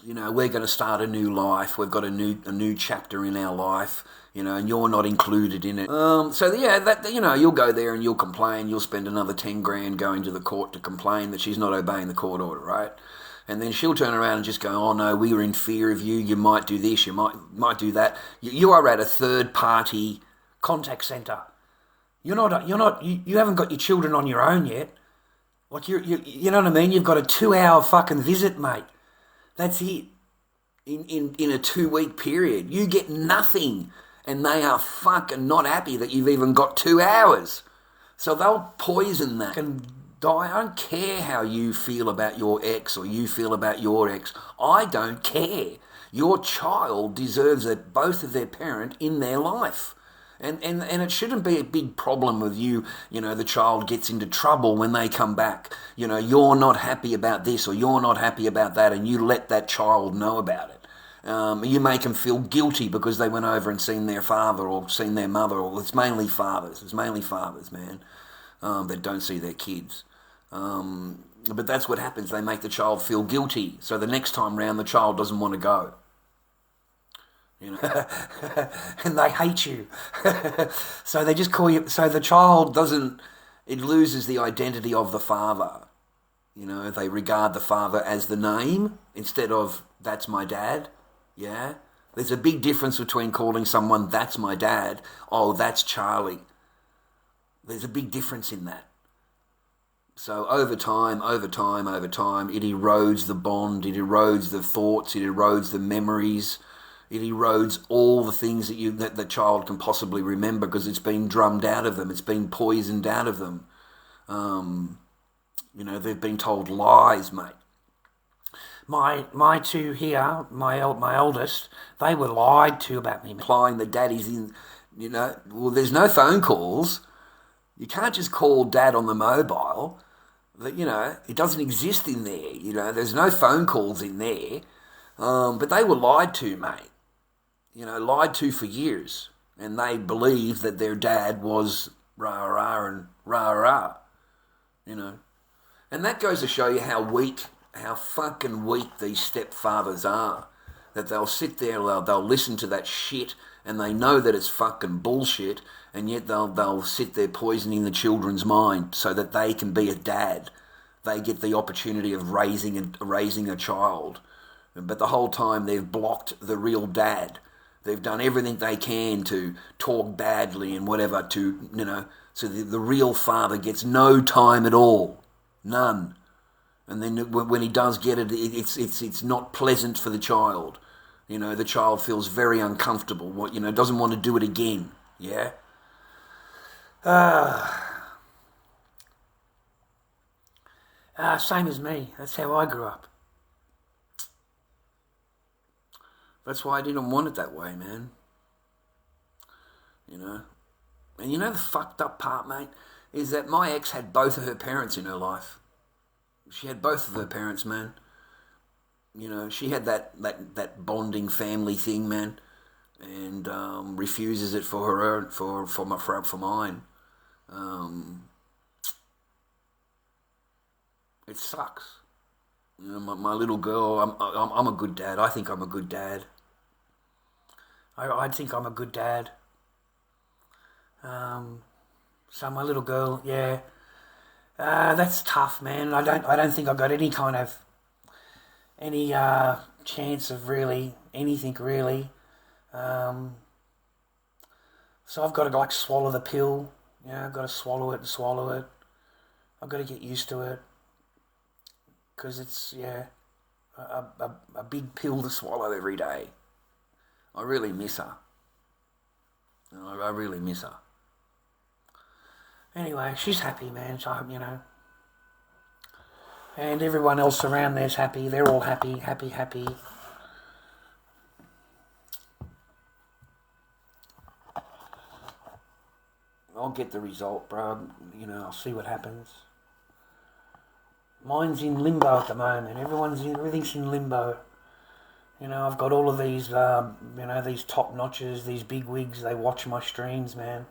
you know, we're going to start a new life. We've got a new chapter in our life, you know, and you're not included in it. So yeah, that, you know, you'll go there and you'll complain. You'll spend another 10 grand going to the court to complain that she's not obeying the court order, right? And then she'll turn around and just go, oh no, we were in fear of you. You might do this. You might do that. You are at a third party contact centre. You haven't got your children on your own yet. Like you know what I mean? You've got a 2-hour fucking visit, mate. That's it. In a 2-week period. You get nothing. And they are fucking not happy that you've even got 2 hours. So they'll poison that and die. I don't care how you feel about your ex or you feel about your ex. I don't care. Your child deserves both of their parent in their life. And it shouldn't be a big problem with you, you know, the child gets into trouble when they come back. You know, you're not happy about this or you're not happy about that, and you let that child know about it. You make them feel guilty because they went over and seen their father or seen their mother, or it's mainly fathers, man, that don't see their kids. But that's what happens. They make the child feel guilty. So the next time round, the child doesn't want to go. You know, and they hate you. So they just call you, so the child it loses the identity of the father. You know, they regard the father as the name instead of, that's my dad. Yeah. There's a big difference between calling someone, that's my dad, oh, that's Charlie. There's a big difference in that. So over time, it erodes the bond, it erodes the thoughts, it erodes the memories. It erodes all the things that the child can possibly remember because it's been drummed out of them. It's been poisoned out of them. You know, they've been told lies, mate. My two here, my oldest, they were lied to about me. Implying that daddy's in, you know, well, there's no phone calls. You can't just call dad on the mobile. You know, it doesn't exist in there. You know, there's no phone calls in there. But they were lied to, mate. You know, lied to for years. And they believed that their dad was rah-rah and rah-rah, you know. And that goes to show you how fucking weak these stepfathers are. That they'll sit there, they'll listen to that shit, and they know that it's fucking bullshit, and yet they'll sit there poisoning the children's mind so that they can be a dad. They get the opportunity of raising a child. But the whole time they've blocked the real dad. They've done everything they can to talk badly and whatever to, you know, so the real father gets no time at all. None. And then when he does get it, it's not pleasant for the child. You know, the child feels very uncomfortable, you know, doesn't want to do it again. Yeah? Same as me. That's how I grew up. That's why I didn't want it that way, man. You know? And you know the fucked up part, mate, is that my ex had both of her parents in her life. She had both of her parents, man. You know, she had that bonding family thing, man, and refuses it for her for mine. It sucks. You know, my little girl. I'm a good dad. I think I'm a good dad. I think I'm a good dad. So my little girl, yeah, that's tough, man. I don't think I've got any kind of chance of really anything really. So I've got to like swallow the pill. You know, I've got to swallow it and swallow it. I've got to get used to it because it's a big pill to swallow every day. I really miss her. I really miss her. Anyway, she's happy, man. So, you know. And everyone else around there's happy. They're all happy. I'll get the result, bro. You know, I'll see what happens. Mine's in limbo at the moment. Everything's in limbo. You know, I've got all of these, these top notches, these big wigs. They watch my streams, man.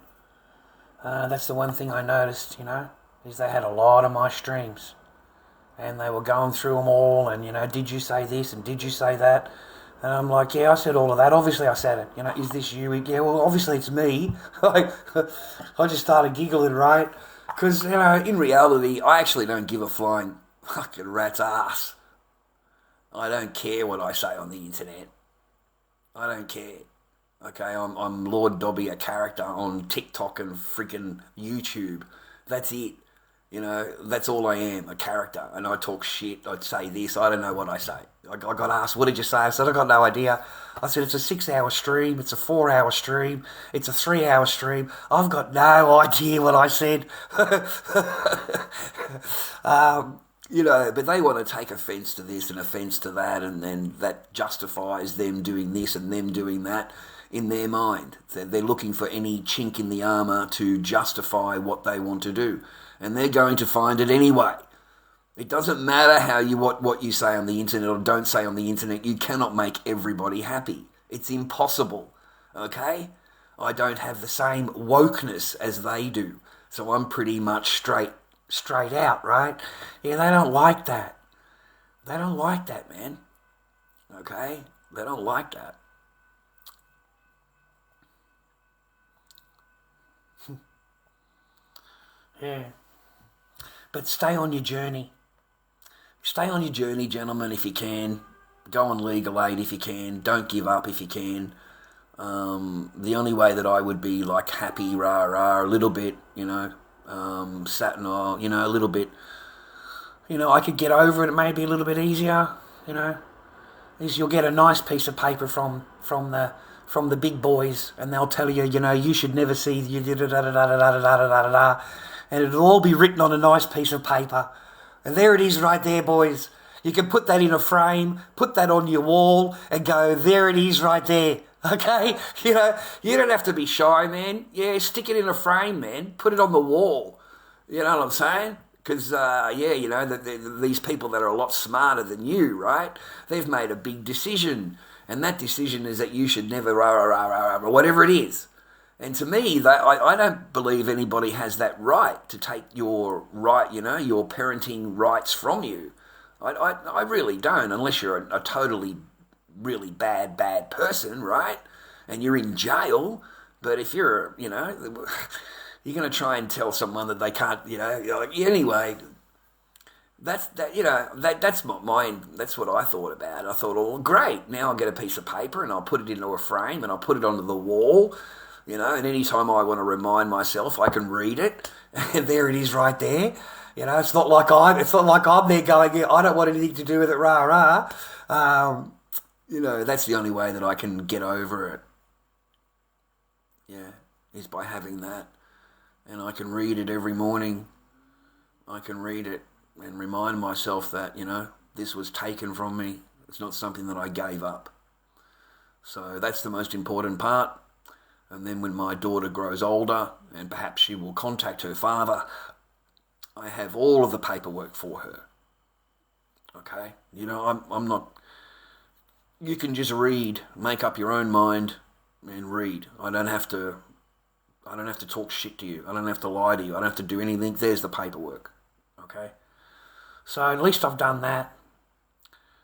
That's the one thing I noticed, you know, is they had a lot of my streams. and they were going through them all, and, did you say this and did you say that? And I'm like, yeah, I said all of that. Obviously I said it. Is this you? Yeah, well, obviously it's me. I just started giggling, right? Because, In reality, I actually don't give a flying fucking rat's ass. I don't care what I say on the internet. I don't care. Okay, I'm Lord Dobby, a character on TikTok and freaking YouTube. That's it. That's all I am, a character. And I talk shit, I'd say this, I don't know what I say. I got asked, what did you say? I said, I got no idea. I said, it's a 6-hour stream, it's a 4-hour stream, it's a 3-hour stream. I've got no idea what I said. But they want to take offence to this and offence to that, and then that justifies them doing this and them doing that in their mind. They're looking for any chink in the armour to justify what they want to do. And they're going to find it anyway. It doesn't matter what you say on the internet or don't say on the internet. You cannot make everybody happy. It's impossible, okay? I don't have the same wokeness as they do, so I'm pretty much straight out, right? Yeah, they don't like that. They don't like that, man. Okay? They don't like that. Yeah. But stay on your journey. Stay on your journey, gentlemen, if you can. Go on legal aid if you can. Don't give up if you can. The only way that I would be like happy, a little bit, saturnine, a little bit, I could get over it maybe a little bit easier, is you'll get a nice piece of paper from the big boys, and they'll tell you, you should never see you da-da-da-da-da-da-da-da-da-da, and it'll all be written on a nice piece of paper. And there it is right there, boys. You can put that in a frame, put that on your wall, and go, there it is right there. Okay? You don't have to be shy, man. Yeah, stick it in a frame, man. Put it on the wall. You know what I'm saying? Because, these people that are a lot smarter than you, right? They've made a big decision. And that decision is that you should never, whatever it is. And to me, I don't believe anybody has that right to take your right, your parenting rights from you. I really don't, unless you're a totally, really bad person, right? And you're in jail. But if you're, you're going to try and tell someone that they can't, anyway. That's what I thought about. I thought, oh, great. Now I'll get a piece of paper and I'll put it into a frame and I'll put it onto the wall. And any time I want to remind myself, I can read it, and there it is right there. It's not like I'm there going, yeah, I don't want anything to do with it, that's the only way that I can get over it. Yeah, is by having that, and I can read it every morning. I can read it and remind myself that this was taken from me. It's not something that I gave up. So that's the most important part. And then when my daughter grows older, and perhaps she will contact her father, I have all of the paperwork for her. Okay? I'm not... You can just read, make up your own mind, and read. I don't have to talk shit to you. I don't have to lie to you. I don't have to do anything. There's the paperwork. Okay? So at least I've done that.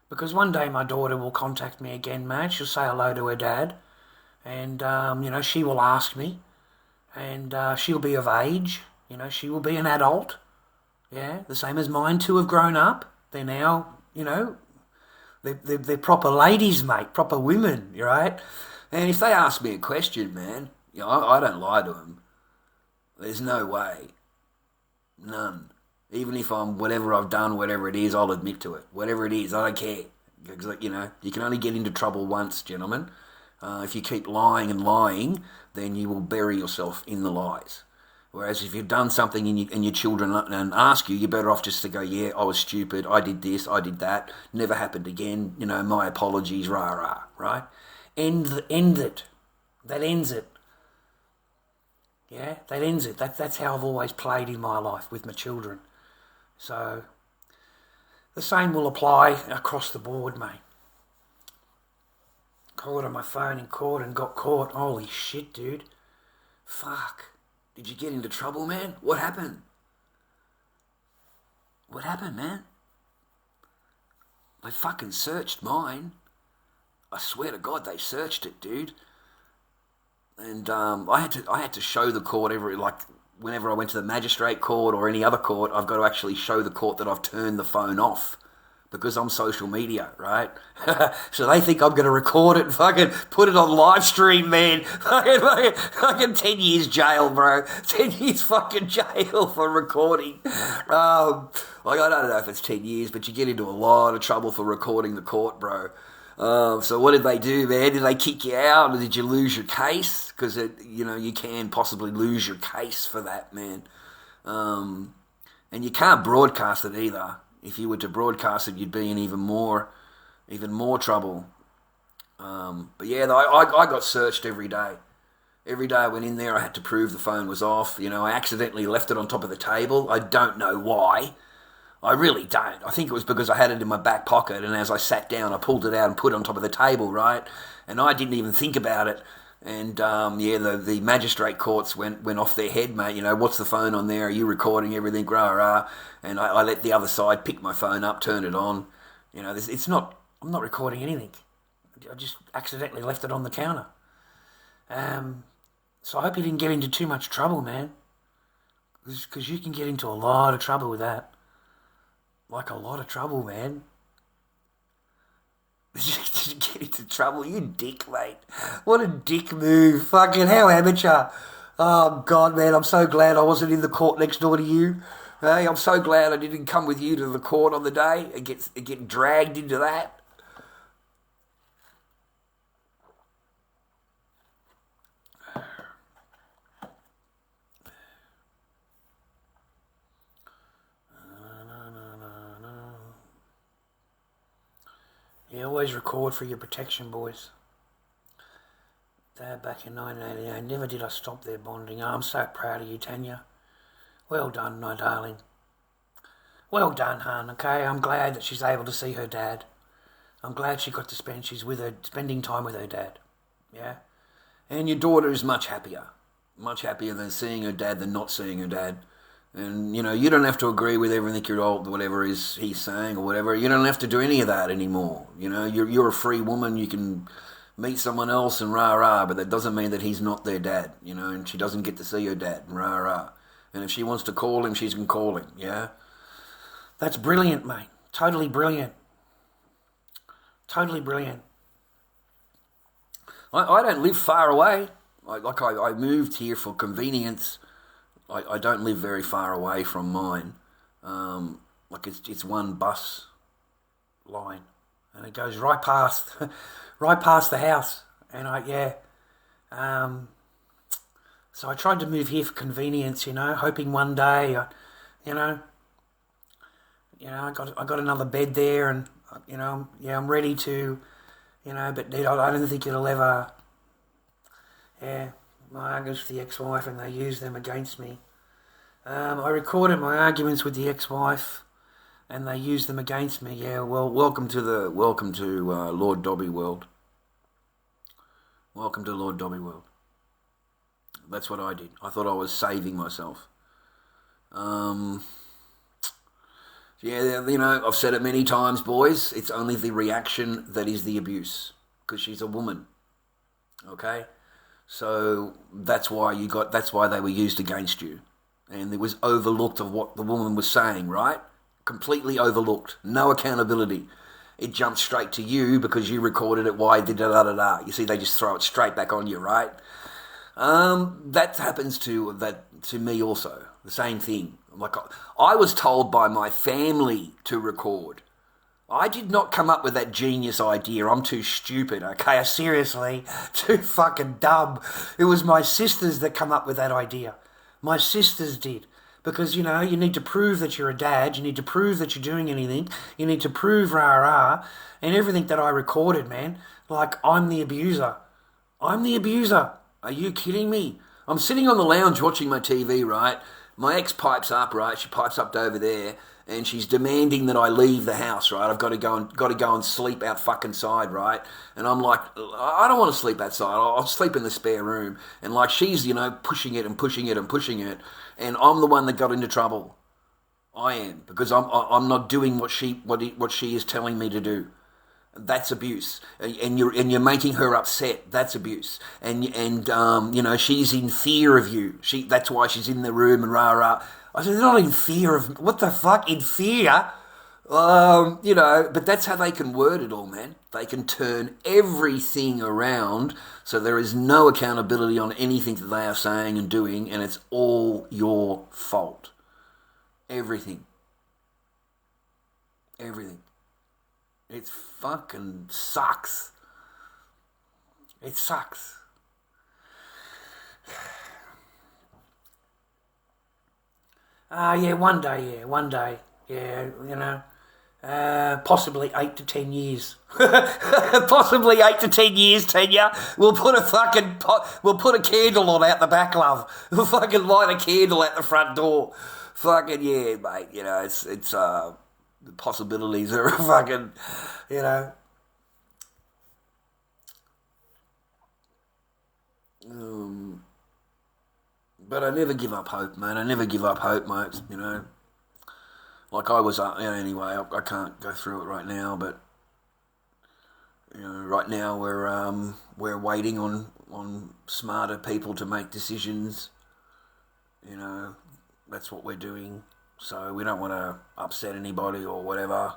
Because one day my daughter will contact me again, mate. She'll say hello to her dad. And, she will ask me, and she'll be of age, she will be an adult, the same as mine too have grown up. They're now, they're proper ladies, mate, proper women, right? And if they ask me a question, man, I don't lie to them. There's no way. None. Even if whatever I've done, whatever it is, I'll admit to it. Whatever it is, I don't care. Because, you can only get into trouble once, gentlemen. If you keep lying and lying, then you will bury yourself in the lies. Whereas if you've done something and your children and ask you, you're better off just to go, yeah, I was stupid, I did this, I did that, never happened again, my apologies, right? End it. That ends it. Yeah, that ends it. That's how I've always played in my life with my children. So the same will apply across the board, mate. Called on my phone in court and got caught. Holy shit, dude. Fuck. Did you get into trouble, man? What happened? What happened, man? They fucking searched mine. I swear to God, they searched it, dude. And I had to show the court whenever I went to the magistrate court or any other court, I've got to actually show the court that I've turned the phone off because I'm social media, right? So they think I'm going to record it and fucking put it on live stream, man. Fucking 10 years jail, bro. 10 years fucking jail for recording. I don't know if it's 10 years, but you get into a lot of trouble for recording the court, bro. So what did they do, man? Did they kick you out, or did you lose your case? Because you can possibly lose your case for that, man. And you can't broadcast it either. If you were to broadcast it, you'd be in even more trouble. But yeah, I got searched every day. Every day I went in there, I had to prove the phone was off. I accidentally left it on top of the table. I don't know why. I really don't. I think it was because I had it in my back pocket, and as I sat down, I pulled it out and put it on top of the table, right? And I didn't even think about it. And the magistrate courts went off their head, mate. What's the phone on there? Are you recording everything? Rah rah. And I let the other side pick my phone up, turn it on. I'm not recording anything. I just accidentally left it on the counter. So I hope you didn't get into too much trouble, man. Because you can get into a lot of trouble with that. Like a lot of trouble, man. Did you get into trouble? You dick, mate. What a dick move. Fucking how amateur. Oh, God, man, I'm so glad I wasn't in the court next door to you. Hey, I'm so glad I didn't come with you to the court on the day and get dragged into that. You always record for your protection, boys. Dad, back in 1988, never did I stop their bonding. Oh, I'm so proud of you, Tanya. Well done, my darling. Well done, hon, okay? I'm glad that she's able to see her dad. I'm glad she got to spending time with her dad, yeah? And your daughter is much happier than seeing her dad than not seeing her dad. And, you don't have to agree with everything whatever he's saying or whatever. You don't have to do any of that anymore. You're a free woman. You can meet someone else and rah-rah, but that doesn't mean that he's not their dad, and she doesn't get to see her dad, rah-rah. And if she wants to call him, she can call him, yeah? That's brilliant, mate. Totally brilliant. Totally brilliant. I don't live far away. I moved here for convenience. I don't live very far away from mine. It's one bus line, and it goes right past the house. And so I tried to move here for convenience, hoping one day, I got another bed there, and I'm ready to, but I don't think it'll ever. Yeah. My arguments with the ex-wife, and they used them against me. I recorded my arguments with the ex-wife, and they used them against me. Yeah, well, welcome to Lord Dobby world. Welcome to Lord Dobby world. That's what I did. I thought I was saving myself. I've said it many times, boys. It's only the reaction that is the abuse, because she's a woman. Okay. So that's why they were used against you. And it was overlooked of what the woman was saying, right? Completely overlooked. No accountability. It jumped straight to you because you recorded it. Why did da-da-da-da? You see, they just throw it straight back on you, right? That happens to me also. The same thing. I was told by my family to record. I did not come up with that genius idea. I'm too stupid, okay? Seriously, too fucking dumb. It was my sisters that come up with that idea. My sisters did. Because, you need to prove that you're a dad. You need to prove that you're doing anything. You need to prove rah-rah. And everything that I recorded, man, I'm the abuser. I'm the abuser. Are you kidding me? I'm sitting on the lounge watching my TV, right? My ex pipes up, right? She pipes up to over there. And she's demanding that I leave the house, right? I've got to go and sleep out fucking side, right? And I'm like, I don't want to sleep outside. I'll sleep in the spare room. And she's, pushing it and pushing it and pushing it. And I'm the one that got into trouble. I am, because I'm not doing what she is telling me to do. That's abuse, and you're making her upset. That's abuse, and she's in fear of you. That's why she's in the room and rah rah. I said, they're not in fear of what the fuck, in fear. But that's how they can word it all, man. They can turn everything around so there is no accountability on anything that they are saying and doing, and it's all your fault. Everything. It fucking sucks. It sucks. One day. Possibly 8 to 10 years. Possibly 8 to 10 years, Tanya. We'll put a candle on out the back, love. We'll fucking light a candle out the front door. Fucking yeah, mate. It's the possibilities are fucking, But I never give up hope, mate. I never give up hope, mate. Like I was, anyway. I can't go through it right now, but right now we're waiting on smarter people to make decisions. That's what we're doing. So we don't want to upset anybody or whatever.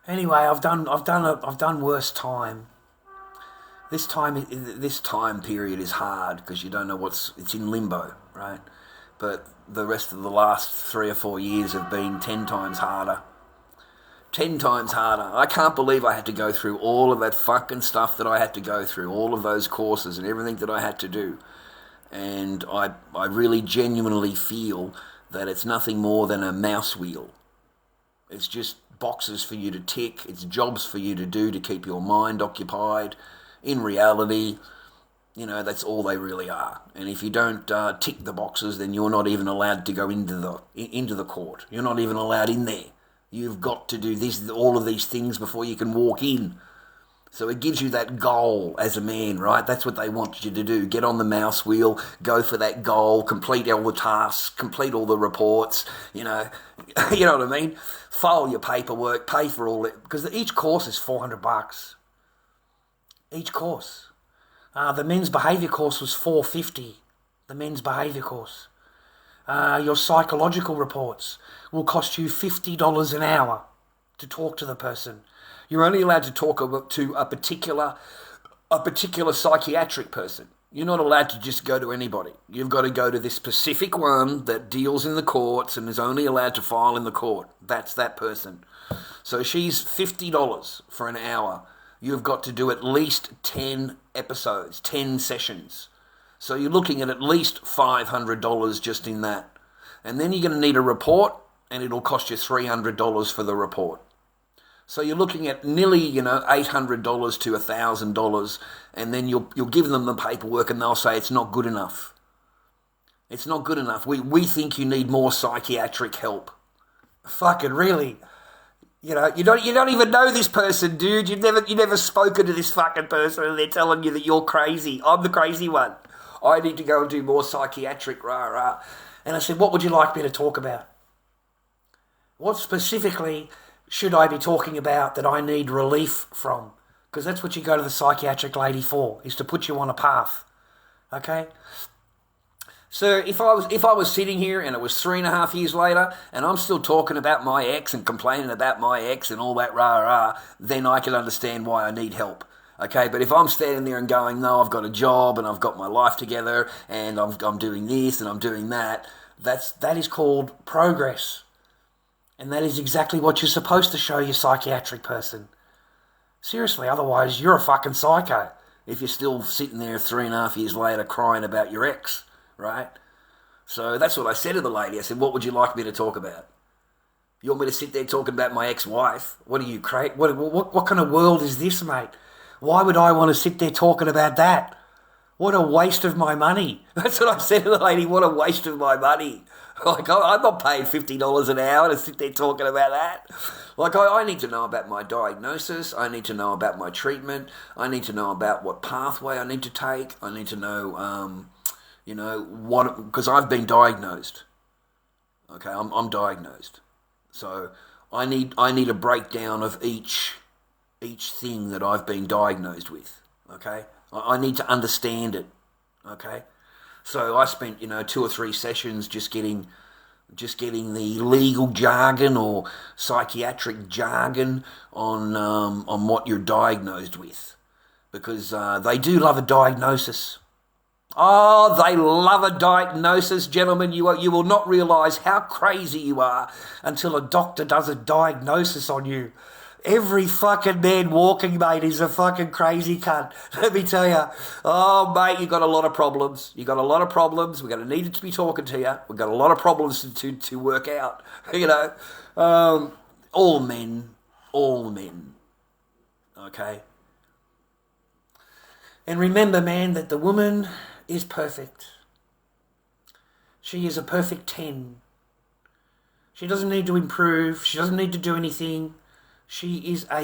Anyway, I've done worse time. This time period is hard because you don't know it's in limbo, right? But the rest of the last 3 or 4 years have been 10 times harder. 10 times harder. I can't believe I had to go through all of that fucking stuff that I had to go through, all of those courses and everything that I had to do. And I really genuinely feel that it's nothing more than a mouse wheel. It's just boxes for you to tick. It's jobs for you to do to keep your mind occupied. In reality, that's all they really are. And if you don't tick the boxes, then you're not even allowed to go into the court. You're not even allowed in there. You've got to do all of these things before you can walk in. So it gives you that goal as a man, right? That's what they want you to do. Get on the mouse wheel, go for that goal, complete all the tasks, complete all the reports, you know what I mean? File your paperwork, pay for all it, because each course is $400. Each course. The men's behaviour course was $450. The men's behaviour course. Your psychological reports will cost you $50 an hour to talk to the person. You're only allowed to talk to a particular psychiatric person. You're not allowed to just go to anybody. You've got to go to this specific one that deals in the courts and is only allowed to file in the court. That's that person. So she's $50 for an hour. You've got to do at least 10 episodes, 10 sessions. So you're looking at least $500 just in that. And then you're going to need a report, and it'll cost you $300 for the report. So you're looking at nearly, $800 to $1,000, and then you'll give them the paperwork and they'll say it's not good enough. It's not good enough. We think you need more psychiatric help. Fucking really? You don't even know this person, dude. You've never spoken to this fucking person, and they're telling you that you're crazy. I'm the crazy one. I need to go and do more psychiatric rah-rah. And I said, what would you like me to talk about? What specifically should I be talking about that I need relief from? Because that's what you go to the psychiatric lady for, is to put you on a path. Okay? So if I was sitting here and it was 3.5 years later and I'm still talking about my ex and complaining about my ex and all that rah-rah, then I can understand why I need help. Okay, but if I'm standing there and going, no, I've got a job and I've got my life together and I'm doing this and I'm doing that, that is called progress. And that is exactly what you're supposed to show your psychiatric person. Seriously, otherwise you're a fucking psycho if you're still sitting there 3.5 years later crying about your ex, right? So that's what I said to the lady. I said, what would you like me to talk about? You want me to sit there talking about my ex-wife? What are you crazy? What kind of world is this, mate? Why would I want to sit there talking about that? What a waste of my money. That's what I said to the lady, what a waste of my money. Like, I'm not paid $50 an hour to sit there talking about that. Like, I need to know about my diagnosis. I need to know about my treatment. I need to know about what pathway I need to take. I need to know, what, because I've been diagnosed. Okay, I'm diagnosed. So I need a breakdown of each thing that I've been diagnosed with. Okay, I need to understand it. Okay. So I spent, 2 or 3 sessions just getting the legal jargon or psychiatric jargon on what you're diagnosed with, because they do love a diagnosis. Oh, they love a diagnosis, gentlemen. You will not realise how crazy you are until a doctor does a diagnosis on you. Every fucking man walking, mate, is a fucking crazy cunt. Let me tell you. Oh, mate, you've got a lot of problems. You've got a lot of problems. We're going to need to be talking to you. We've got a lot of problems to work out. All men. Okay? And remember, man, that the woman is perfect. She is a perfect 10. She doesn't need to improve. She doesn't need to do anything. She is a